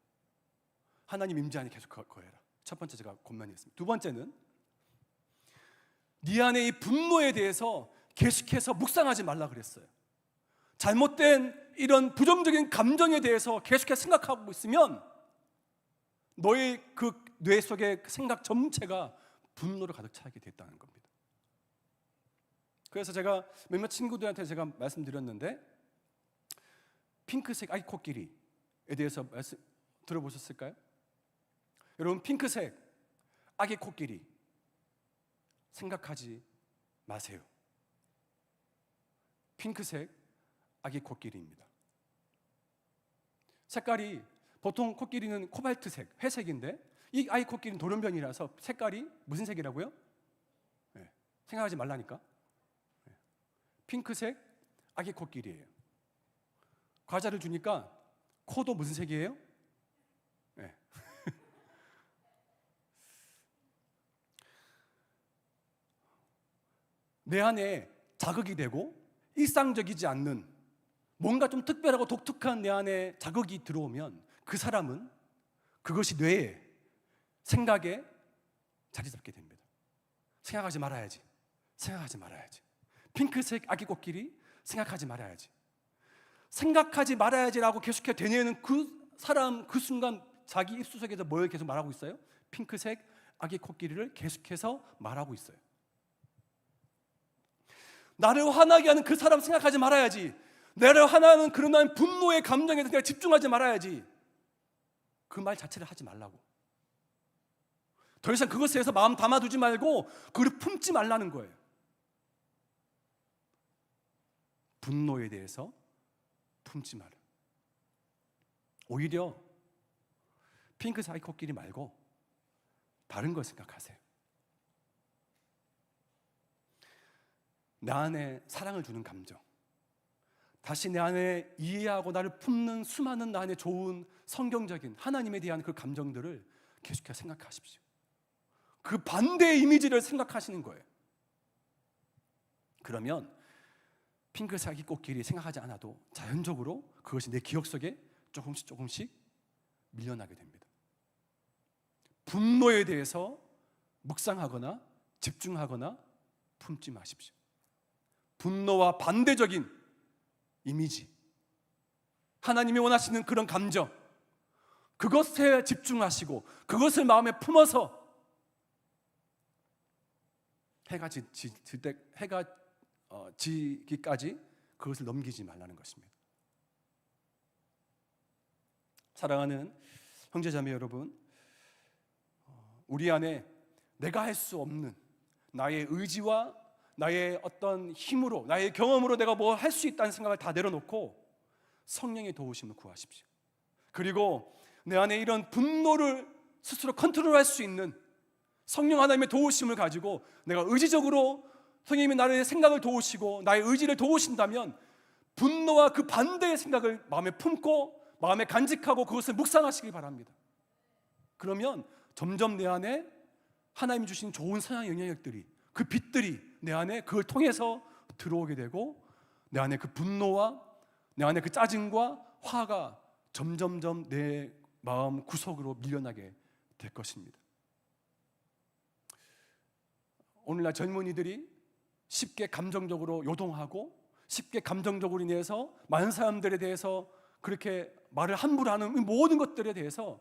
하나님 임재 안에 계속 거해라. 첫 번째 제가 권면했습니다. 두 번째는 네 안에 이 분노에 대해서 계속해서 묵상하지 말라 그랬어요. 잘못된 이런 부정적인 감정에 대해서 계속해서 생각하고 있으면 너의 그 뇌 속의 생각 전체가 분노로 가득 차게 됐다는 겁니다. 그래서 제가 몇몇 친구들한테 제가 말씀드렸는데, 핑크색 아기 코끼리에 대해서 들어보셨을까요? 여러분, 핑크색 아기 코끼리 생각하지 마세요. 핑크색 아기 코끼리입니다. 색깔이, 보통 코끼리는 코발트색, 회색인데 이 아기 코끼리는 돌연변이라서 색깔이 무슨 색이라고요? 네, 생각하지 말라니까. 네, 핑크색 아기 코끼리예요. 과자를 주니까 코도 무슨 색이에요? 네. 내 안에 자극이 되고 일상적이지 않는 뭔가 좀 특별하고 독특한 내 안에 자극이 들어오면 그 사람은 그것이 뇌에, 생각에 자리 잡게 됩니다. 생각하지 말아야지. 생각하지 말아야지. 핑크색 아기 코끼리 생각하지 말아야지. 생각하지 말아야지라고 계속해서 되뇌는 그 사람, 그 순간 자기 입술 속에서 뭘 계속 말하고 있어요? 핑크색 아기 코끼리를 계속해서 말하고 있어요. 나를 화나게 하는 그 사람 생각하지 말아야지. 나를 화나는 그런 분노의 감정에 대해 집중하지 말아야지. 그 말 자체를 하지 말라고. 더 이상 그것에 대해서 마음 담아두지 말고 그걸 품지 말라는 거예요. 분노에 대해서 품지 마라. 오히려 핑크 사이 코끼리 말고 다른 걸 생각하세요. 나 안에 사랑을 주는 감정, 다시 내 안에 이해하고 나를 품는 수많은 나 안에 좋은 성경적인 하나님에 대한 그 감정들을 계속해서 생각하십시오. 그 반대의 이미지를 생각하시는 거예요. 그러면 핑크색이 꽃길이 생각하지 않아도 자연적으로 그것이 내 기억 속에 조금씩 밀려나게 됩니다. 분노에 대해서 묵상하거나 집중하거나 품지 마십시오. 분노와 반대적인 이미지, 하나님이 원하시는 그런 감정, 그것에 집중하시고 그것을 마음에 품어서 해가 지기까지 그것을 넘기지 말라는 것입니다. 사랑하는 형제자매 여러분, 우리 안에 내가 할 수 없는 나의 의지와 나의 어떤 힘으로, 나의 경험으로 내가 뭐 할 수 있다는 생각을 다 내려놓고 성령의 도우심을 구하십시오. 그리고 내 안에 이런 분노를 스스로 컨트롤할 수 있는 성령 하나님의 도우심을 가지고 내가 의지적으로 성령님이 나의 생각을 도우시고 나의 의지를 도우신다면 분노와 그 반대의 생각을 마음에 품고 마음에 간직하고 그것을 묵상하시기 바랍니다. 그러면 점점 내 안에 하나님이 주신 좋은 선한 영향력들이, 그 빛들이 내 안에 그걸 통해서 들어오게 되고 내 안에 그 분노와 내 안에 그 짜증과 화가 점점점 내 마음 구석으로 밀려나게 될 것입니다. 오늘날 젊은이들이 쉽게 감정적으로 요동하고 쉽게 감정적으로 인해서 많은 사람들에 대해서 그렇게 말을 함부로 하는 모든 것들에 대해서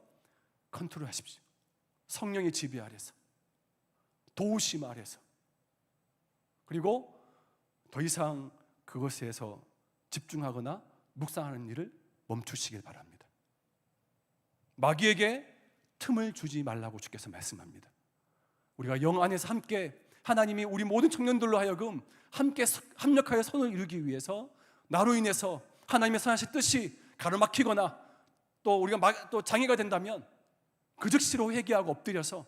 컨트롤하십시오. 성령의 지배 아래서, 도우심 아래서. 그리고 더 이상 그것에서 집중하거나 묵상하는 일을 멈추시길 바랍니다. 마귀에게 틈을 주지 말라고 주께서 말씀합니다. 우리가 영 안에서 함께 하나님이 우리 모든 청년들로 하여금 함께 합력하여 선을 이루기 위해서 나로 인해서 하나님의 선하신 뜻이 가로막히거나 또 우리가 또 장애가 된다면 그 즉시로 회개하고 엎드려서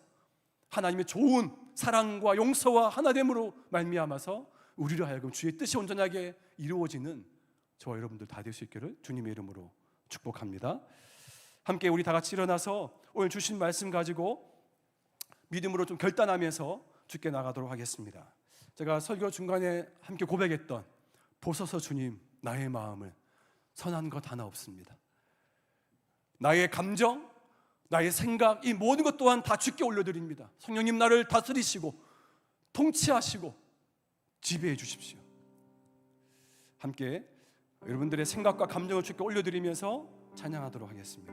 하나님의 좋은 사랑과 용서와 하나됨으로 말미암아서 우리로 하여금 주의 뜻이 온전하게 이루어지는 저와 여러분들 다 될 수 있기를 주님의 이름으로 축복합니다. 함께 우리 다 같이 일어나서 오늘 주신 말씀 가지고 믿음으로 좀 결단하면서 주께 나가도록 하겠습니다. 제가 설교 중간에 함께 고백했던 보소서 주님 나의 마음을 선한 것 하나 없습니다. 나의 감정, 나의 생각, 이 모든 것 또한 다 주께 올려드립니다. 성령님 나를 다스리시고 통치하시고 지배해 주십시오. 함께 여러분들의 생각과 감정을 주께 올려드리면서 찬양하도록 하겠습니다.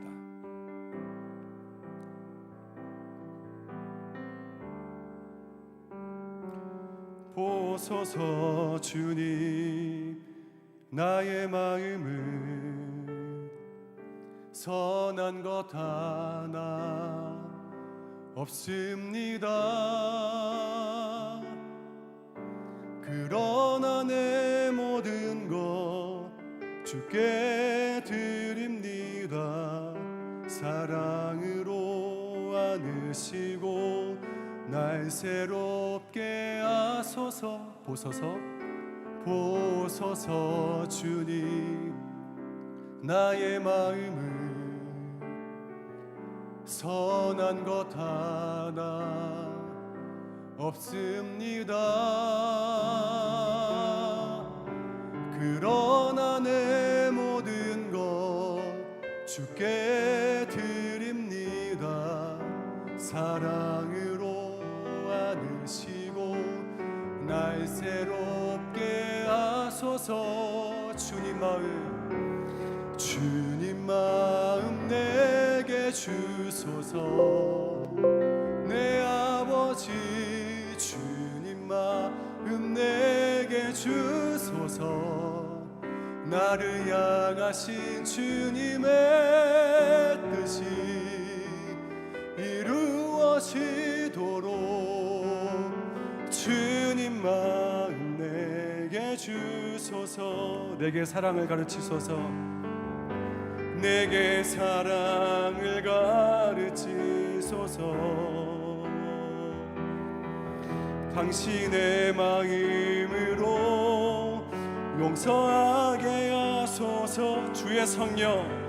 보소서 주님 나의 마음을 선한 것 하나 없습니다. 그러나 내 모든 것 주께 드립니다. 사랑으로 안으시고 날 새롭게 하소서. 보소서 주님 나의 마음을 선한 것 하나 없습니다. 그러나 내 모든 것 주께 드립니다. 사랑으로 안으시고 날 새롭게 하소서. 주님 마음 내게 주소서. 내 아버지 주님 마음 내게 주소서. 나를 향하신 주님의 뜻이 이루어지도록 주님 마음 내게 주소서. 내게 사랑을 가르치소서. 내게 사랑을 가르치소서. 당신의 마음으로 용서하게 하소서. 주의 성령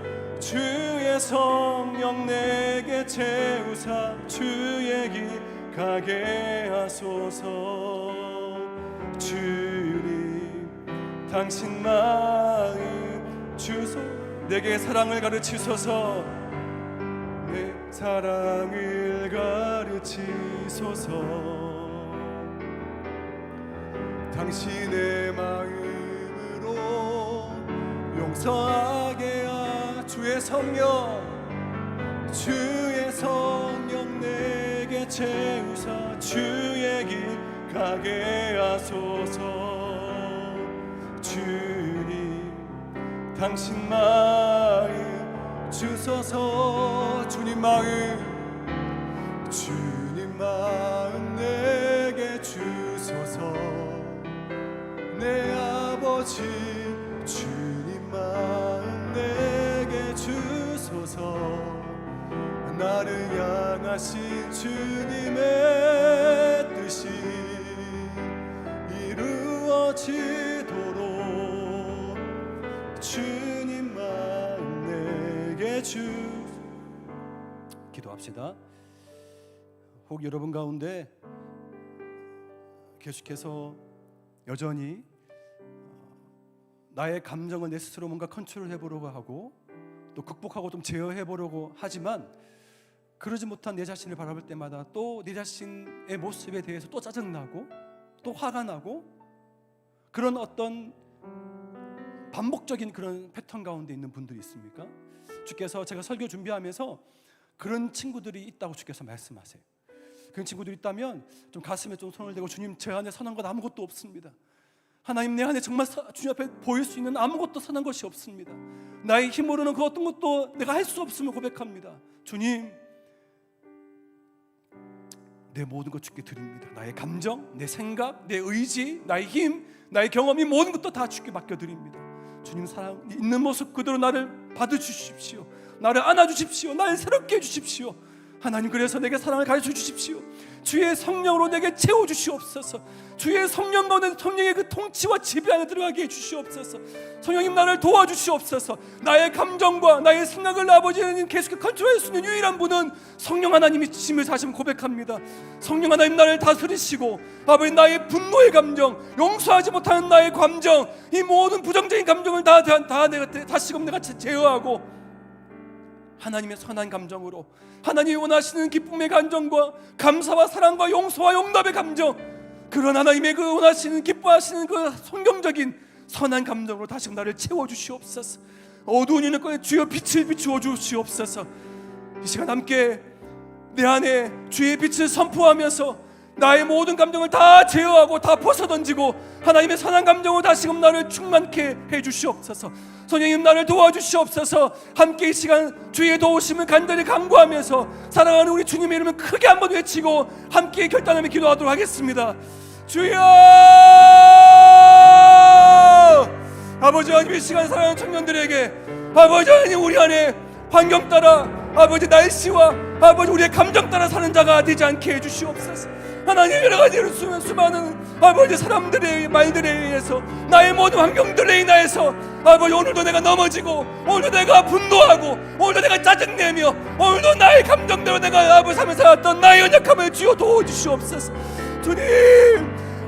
내게 채우사 주의 길 가게 하소서. 주님 당신 마음 주소 내게 사랑을 가르치소서 내 사랑을 가르치소서 당신의 마음으로 용서하게 하 주의 성령 내게 채우사 주의 길 가게 하소서 주님 당신 마음 주소서 주님 마음 내게 주소서 내 아버지 주님 마음 내게 주소서 나를 향하신 주님의 뜻이 이루어지도록 주님 마음 내게 기도합시다. 혹 여러분 가운데 계속해서 여전히 나의 감정을 내 스스로 뭔가 컨트롤해 보려고 하고 또 극복하고 좀 제어해 보려고 하지만 그러지 못한 내 자신을 바라볼 때마다 또 내 자신의 모습에 대해서 또 짜증나고 또 화가 나고 그런 어떤 반복적인 그런 패턴 가운데 있는 분들이 있습니까? 주께서 제가 설교 준비하면서 그런 친구들이 있다고 주께서 말씀하세요. 그런 친구들이 있다면 좀 가슴에 좀 손을 대고 주님 제 안에 선한 것 아무것도 없습니다. 하나님 내 안에 정말 주님 앞에 보일 수 있는 아무것도 선한 것이 없습니다. 나의 힘으로는 그 어떤 것도 내가 할 수 없음을 고백합니다. 주님 내 모든 것 주께 드립니다. 나의 감정, 내 생각, 내 의지, 나의 힘, 나의 경험이 모든 것도 다 주께 맡겨드립니다. 주님 사랑 있는 모습 그대로 나를 받아주십시오. 나를 안아주십시오. 나를 새롭게 해주십시오. 하나님 그래서 내게 사랑을 가르쳐 주십시오. 주의 성령으로 내게 채워주시옵소서. 주의 성령과 성령의 그 통치와 지배 안에 들어가게 해주시옵소서. 성령님 나를 도와주시옵소서. 나의 감정과 나의 생각을 아버지 하나님 계속 컨트롤할 수 있는 유일한 분은 성령 하나님이심을 다시 한번 고백합니다. 성령 하나님 나를 다스리시고 아버지 나의 분노의 감정, 용서하지 못하는 나의 감정, 이 모든 부정적인 감정을 다 내가 다시금 내가 제어하고 하나님의 선한 감정으로 하나님이 원하시는 기쁨의 감정과 감사와 사랑과 용서와 용납의 감정, 그런 하나님의 그 원하시는 기뻐하시는 그 성경적인 선한 감정으로 다시금 나를 채워주시옵소서. 어두운 인을 꺼내 주여 빛을 비추어 주시옵소서. 이 시간 함께 내 안에 주의 빛을 선포하면서 나의 모든 감정을 다 제어하고 다 벗어던지고 하나님의 선한 감정으로 다시금 나를 충만케 해주시옵소서. 성령님 나를 도와주시옵소서. 함께 이 시간 주의 도우심을 간절히 간구하면서 사랑하는 우리 주님의 이름을 크게 한번 외치고 함께 결단하며 기도하도록 하겠습니다. 주여! 아버지 하나님 이 시간 사랑하는 청년들에게 아버지 하나님 우리 안에 환경 따라 아버지 날씨와 아버지 우리의 감정 따라 사는 자가 되지 않게 해주시옵소서. 하나님 여러 가지로 수많은 아버지 사람들의 말들에 의해서 나의 모든 환경들에 인하여서 아버지 오늘도 내가 넘어지고 오늘도 내가 분노하고 오늘도 내가 짜증내며 오늘도 나의 감정대로 내가 아버지 삶을 살았던 나의 연약함을 주여 도와주시옵소서. 주님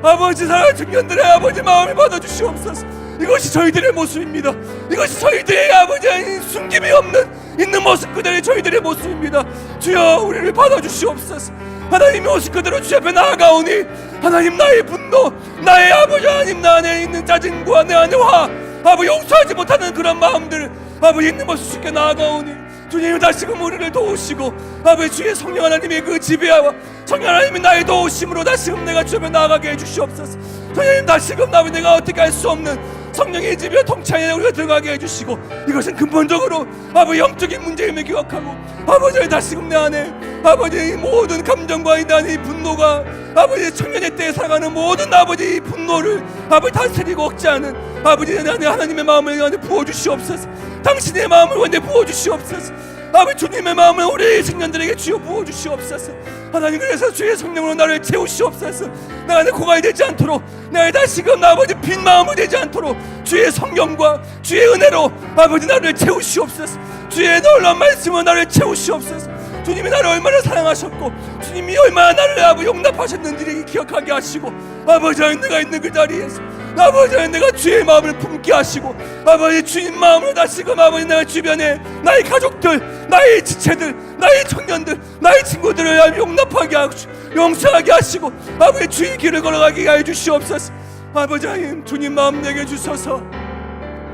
아버지 사랑하는 청년들의 아버지 마음을 받아주시옵소서. 이것이 저희들의 모습입니다. 이것이 저희들의 아버지 숨김이 없는 있는 모습 그대로의 저희들의 모습입니다. 주여 우리를 받아주시옵소서. 하나님의 모습 그대로 주 앞에 나아가오니 하나님 나의 분노 나의 아버지 하나님 나 안에 있는 짜증과 내 안에 화 아버지 용서하지 못하는 그런 마음들 아버지 있는 모습 주께 나아가오니 주님 다시금 우리를 도우시고 아버지 주의 성령 하나님의 그 지배와 성령 하나님의 나의 도우심으로 다시금 내가 주 앞에 나아가게 해주시옵소서. 주님 다시금 아버지 내가 어떻게 할 수 없는 성령의 지배와 통치에 우리가 들어가게 해주시고 이것은 근본적으로 아버지 영적인 문제임을 기억하고 아버지 다시금 내 안에 아버지 모든 감정과 내 안에 분노가 아버지 청년의 때에 살아가는 모든 아버지 분노를 아버지 다스리고 억제하는 아버지 내 안에 하나님의 마음을 내 안에 부어주시옵소서. 당신의 마음을 원래 부어주시옵소서. 아버지 주님의 마음을 우리 청년들에게 주여 부어주시옵소서. 하나님 그래서 주의 성령으로 나를 채우시옵소서. 내 안에 고갈이 되지 않도록 내 안에 다시금 아버지 빈 마음이 되지 않도록 주의 성령과 주의 은혜로 아버지 나를 채우시옵소서. 주의 놀라운 말씀으로 나를 채우시옵소서. 주님이 나를 얼마나 사랑하셨고 주님이 얼마나 나를 아버지 용납하셨는지를 기억하게 하시고 아버지 내가 있는 그 자리에서 아버지 내가 주의 마음을 품게 하시고 아버지 주님 마음으로 다시금 아버지 내가 주변에 나의 가족들, 나의 지체들, 나의 청년들, 나의 친구들을 용납하게 하고 용서하게 하시고 아버지 주의 길을 걸어가게 하여 주시옵소서. 아버지 하나님 주님 마음 내게 주소서.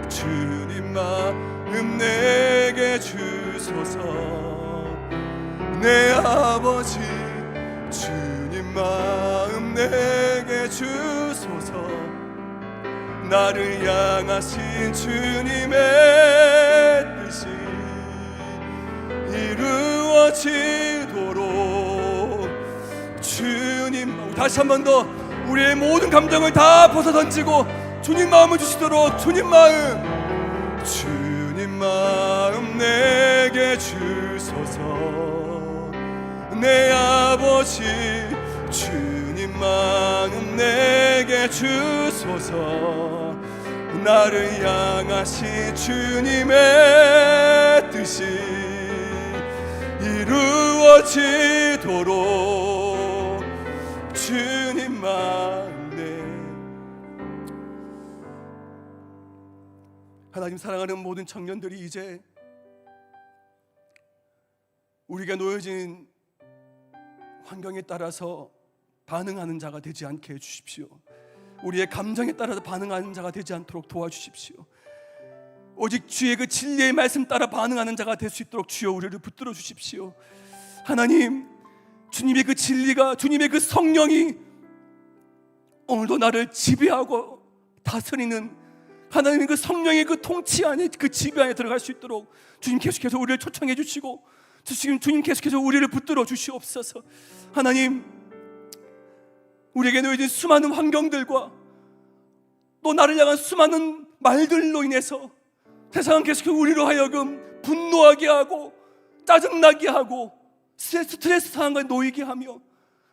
주님 마음 내게 주소서. 내 아버지 주님 마음 내게 주소서. 나를 향하신 주님의 뜻이 이루어지도록 주님, 다시 한 번 더 우리의 모든 감정을 다 벗어던지고 주님 마음을 주시도록 주님 마음 내게 주소서. 내 아버지 주님 마음 내게 주소서. 나를 향하신 주님의 뜻이 이루어지도록 주님 마음 내. 하나님 사랑하는 모든 청년들이 이제 우리가 놓여진 환경에 따라서 반응하는 자가 되지 않게 해주십시오. 우리의 감정에 따라서 반응하는 자가 되지 않도록 도와주십시오. 오직 주의 그 진리의 말씀 따라 반응하는 자가 될 수 있도록 주여 우리를 붙들어 주십시오. 하나님 주님의 그 진리가, 주님의 그 성령이 오늘도 나를 지배하고 다스리는 하나님의 그 성령의 그 통치 안에, 그 지배 안에 들어갈 수 있도록 주님 계속해서 우리를 초청해 주시고 주님 계속해서 우리를 붙들어 주시옵소서. 하나님 우리에게 놓여진 수많은 환경들과 또 나를 향한 수많은 말들로 인해서 세상은 계속해서 우리로 하여금 분노하게 하고 짜증나게 하고 스트레스 상한 것에 놓이게 하며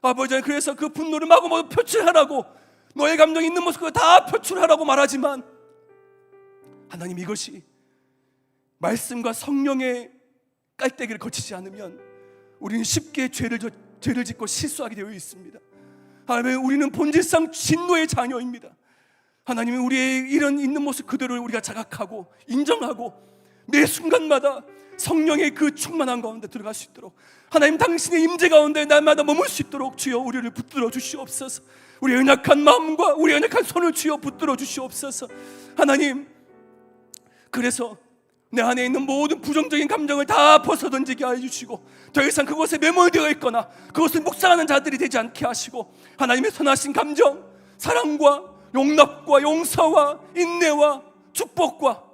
아버지 그래서 그 분노를 마구마구 표출하라고 너의 감정이 있는 모습을 다 표출하라고 말하지만 하나님 이것이 말씀과 성령의 깔때기를 거치지 않으면 우리는 쉽게 죄를 짓고 실수하게 되어 있습니다. 하나님 우리는 본질상 진노의 자녀입니다. 하나님은 우리의 이런 있는 모습 그대로 우리가 자각하고 인정하고 매 순간마다 성령의 그 충만한 가운데 들어갈 수 있도록 하나님 당신의 임재 가운데 날마다 머물 수 있도록 주여 우리를 붙들어 주시옵소서. 우리의 연약한 마음과 우리의 연약한 손을 주여 붙들어 주시옵소서. 하나님 그래서 내 안에 있는 모든 부정적인 감정을 다 벗어던지게 해주시고 더 이상 그곳에 매몰되어 있거나 그것을 묵상하는 자들이 되지 않게 하시고 하나님의 선하신 감정, 사랑과 용납과 용서와 인내와 축복과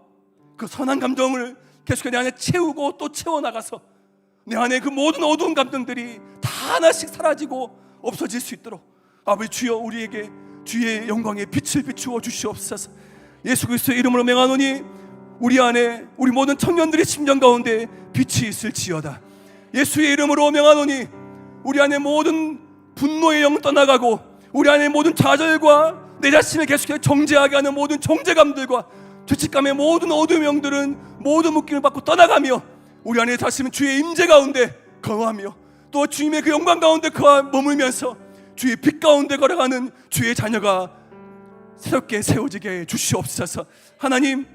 그 선한 감정을 계속해서 내 안에 채우고 또 채워나가서 내 안에 그 모든 어두운 감정들이 다 하나씩 사라지고 없어질 수 있도록 아버지 주여 우리에게 주의 영광의 빛을 비추어 주시옵소서. 예수 그리스도의 이름으로 명하노니 우리 안에 우리 모든 청년들의 심정 가운데 빛이 있을지어다. 예수의 이름으로 명하노니 우리 안에 모든 분노의 영 떠나가고 우리 안에 모든 좌절과 내 자신을 계속해서 정죄하게 하는 모든 정죄감들과 죄책감의 모든 어두운 영들은 모든 묶임을 받고 떠나가며 우리 안에 다시는 주의 임재 가운데 거하며 또 주님의 그 영광 가운데 머물면서 주의 빛 가운데 걸어가는 주의 자녀가 새롭게 세워지게 해 주시옵소서. 하나님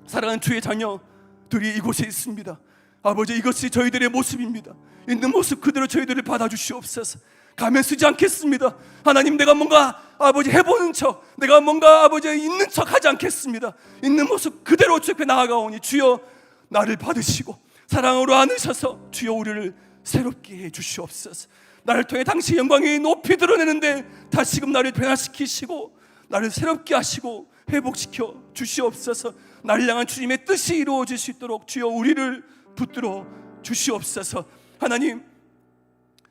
사랑하는 주의 자녀들이 이곳에 있습니다. 아버지 이것이 저희들의 모습입니다. 있는 모습 그대로 저희들을 받아주시옵소서. 가면 쓰지 않겠습니다. 하나님 내가 뭔가 아버지 해보는 척 내가 뭔가 아버지 있는 척 하지 않겠습니다. 있는 모습 그대로 주 앞에 나아가오니 주여 나를 받으시고 사랑으로 안으셔서 주여 우리를 새롭게 해 주시옵소서. 나를 통해 당신의 영광이 높이 드러내는데 다시금 나를 변화시키시고 나를 새롭게 하시고 회복시켜 주시옵소서. 나를 향한 주님의 뜻이 이루어질 수 있도록 주여 우리를 붙들어 주시옵소서. 하나님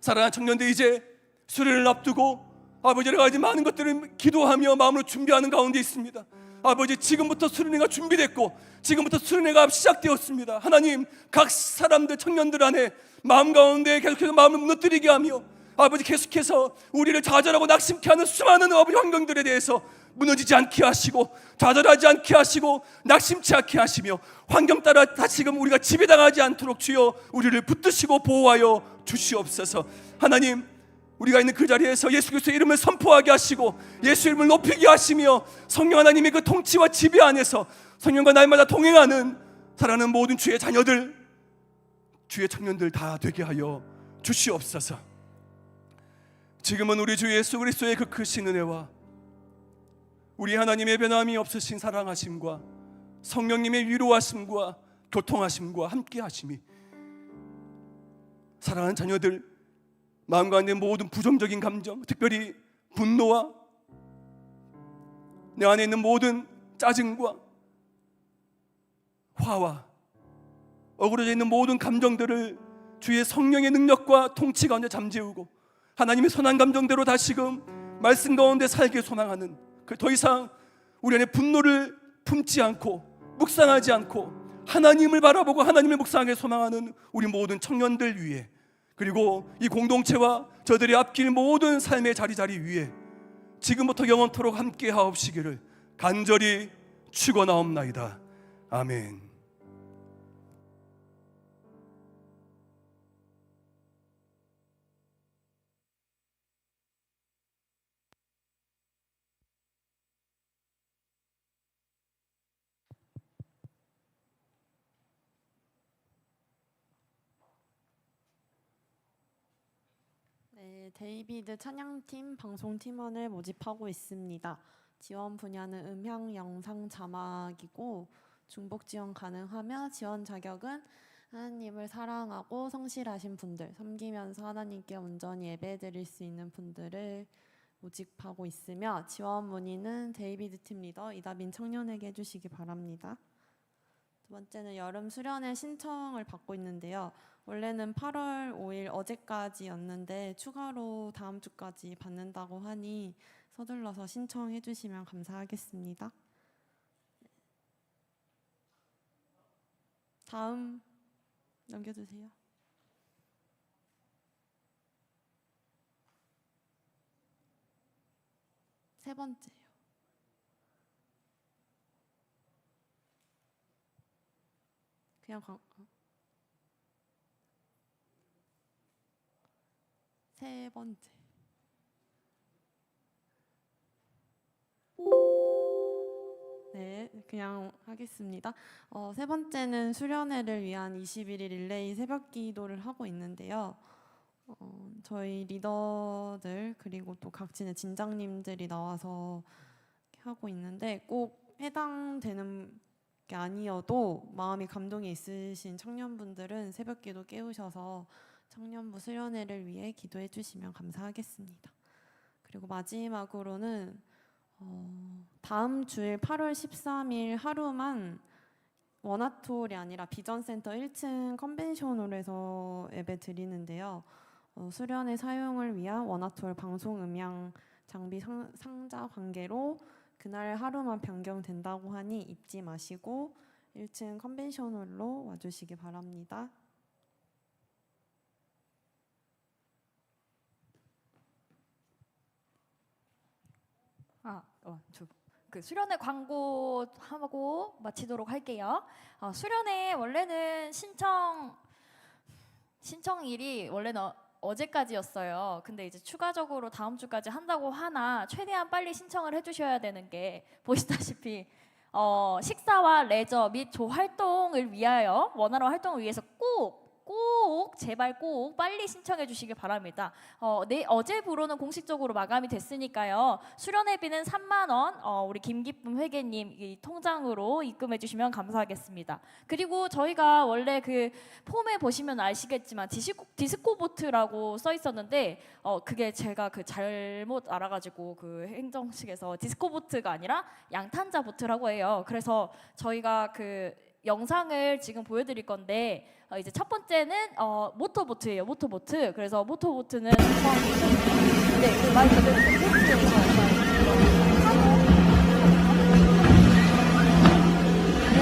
사랑하는 청년들 이제 수련을 앞두고 아버지 여러 가지 많은 것들을 기도하며 마음으로 준비하는 가운데 있습니다. 아버지 지금부터 수련회가 준비됐고 지금부터 수련회가 시작되었습니다. 하나님 각 사람들 청년들 안에 마음 가운데 계속해서 마음을 무너뜨리게 하며 아버지 계속해서 우리를 좌절하고 낙심케 하는 수많은 아버지 환경들에 대해서 무너지지 않게 하시고 좌절하지 않게 하시고 낙심치 않게 하시며 환경 따라 다시금 우리가 지배당하지 않도록 주여 우리를 붙드시고 보호하여 주시옵소서. 하나님 우리가 있는 그 자리에서 예수 그리스도의 이름을 선포하게 하시고 예수 이름을 높이게 하시며 성령 하나님의 그 통치와 지배 안에서 성령과 날마다 동행하는 사랑하는 모든 주의 자녀들, 주의 청년들 다 되게 하여 주시옵소서. 지금은 우리 주 예수 그리스도의 그 크신 은혜와 우리 하나님의 변함이 없으신 사랑하심과 성령님의 위로하심과 교통하심과 함께하심이 사랑하는 자녀들 마음 가운데 모든 부정적인 감정, 특별히 분노와 내 안에 있는 모든 짜증과 화와 어그러져 있는 모든 감정들을 주의 성령의 능력과 통치 가운데 잠재우고 하나님의 선한 감정대로 다시금 말씀 가운데 살게 소망하는, 그 더 이상 우리 안에 분노를 품지 않고 묵상하지 않고 하나님을 바라보고 하나님을 묵상하게 소망하는 우리 모든 청년들 위해, 그리고 이 공동체와 저들의 앞길 모든 삶의 자리 위에 지금부터 영원토록 함께 하옵시기를 간절히 축원하옵나이다. 아멘. 네, 데이비드 찬양팀 방송팀원을 모집하고 있습니다. 지원 분야는 음향, 영상, 자막이고 중복 지원 가능하며 지원 자격은 하나님을 사랑하고 성실하신 분들, 섬기면서 하나님께 온전히 예배드릴 수 있는 분들을 모집하고 있으며 지원 문의는 데이비드 팀 리더 이다빈 청년에게 해주시기 바랍니다. 두 번째는 여름 수련회 신청을 받고 있는데요. 원래는 8월 5일 어제까지였는데 추가로 다음 주까지 받는다고 하니 서둘러서 신청해 주시면 감사하겠습니다. 다음 넘겨주세요. 세 번째요. 그냥 세 번째. 네, 그냥 하겠습니다. 세 번째는 수련회를 위한 21일 릴레이 새벽 기도를 하고 있는데요. 저희 리더들 그리고 또 각진의 진장님들이 나와서 하고 있는데 꼭 해당되는 게 아니어도 마음이 감동이 있으신 청년분들은 새벽 기도 깨우셔서 청년부 수련회를 위해 기도해 주시면 감사하겠습니다. 그리고 마지막으로는 다음 주일 8월 13일 하루만 원아트홀이 아니라 비전센터 1층 컨벤션홀에서 예배 드리는데요. 수련회 사용을 위한 원아트홀 방송 음향 장비 상자 관계로 그날 하루만 변경된다고 하니 잊지 마시고 1층 컨벤션홀로 와주시기 바랍니다. 그 수련회 광고하고 마치도록 할게요. 수련회 원래는 신청일이 원래는 어제까지였어요. 근데 이제 추가적으로 다음 주까지 한다고 하나 최대한 빨리 신청을 해주셔야 되는 게 보시다시피 식사와 레저 및 조 활동을 위하여 원활한 활동을 위해서 꼭 제발 꼭 빨리 신청해 주시길 바랍니다. 어제부로는 공식적으로 마감이 됐으니까요. 수련회비는 3만 원 우리 김기쁨 회계님 이 통장으로 입금해 주시면 감사하겠습니다. 그리고 저희가 원래 그 폼에 보시면 아시겠지만 디스코 보트라고 써 있었는데 그게 제가 그 잘못 알아가지고 그 행정실에서 디스코 보트가 아니라 양탄자 보트라고 해요. 그래서 저희가 그 영상을 지금 보여드릴 건데 이제 첫 번째는 모터보트예요. 모터보트. 그래서 모터보트는 그 말 그대로 보트에서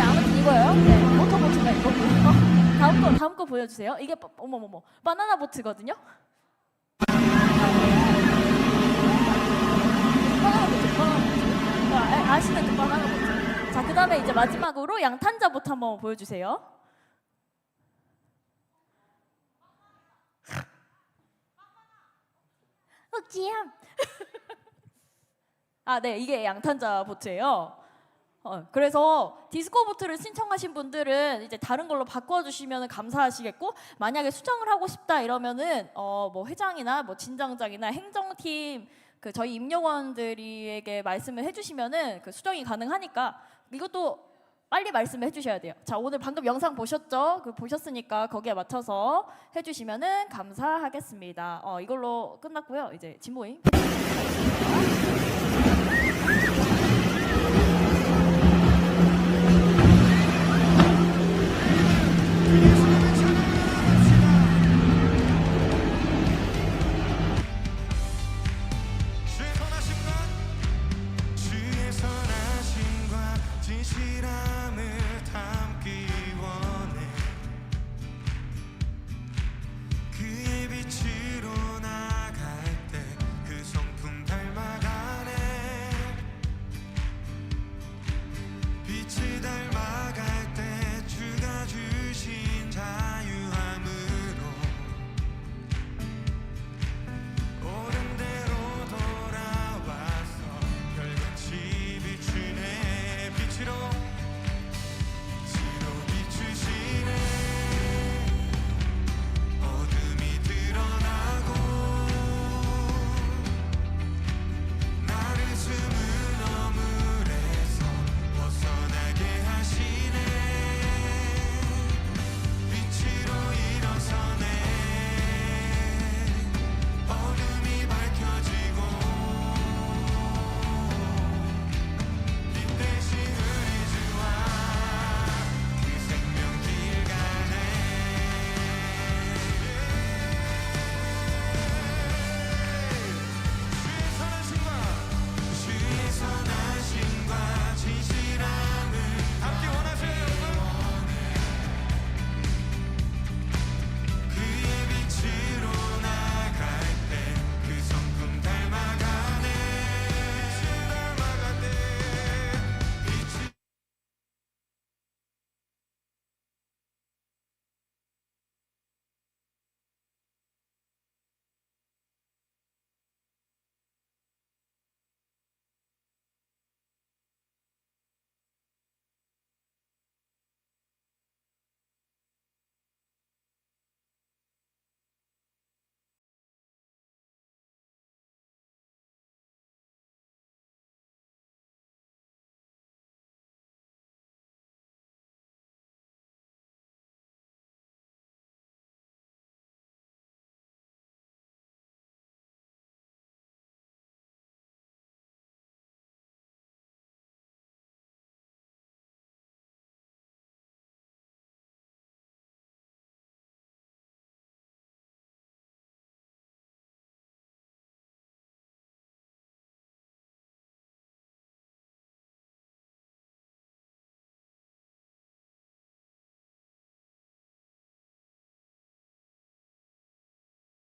아무튼 이거예요. 네, 모터보트가 이거고요. 다음 거 보여주세요. 이게 어머머머 바나나 보트거든요. 바나나 보트. 아시는 그 바나나 보트. 자, 그 다음에 이제 마지막으로 양탄자 보트 한번 보여주세요. 욱지암. 아, 네, 이게 양탄자 보트예요. 그래서 디스코 보트를 신청하신 분들은 이제 다른 걸로 바꿔주시면 감사하시겠고, 만약에 수정을 하고 싶다 이러면은 뭐 회장이나 뭐 진장장이나 행정팀 그 저희 임용원들에게 말씀을 해주시면은 그 수정이 가능하니까 이것도 빨리 말씀을 해주셔야 돼요. 자, 오늘 방금 영상 보셨죠? 그 보셨으니까 거기에 맞춰서 해주시면은 감사하겠습니다. 이걸로 끝났고요. 이제 진모임.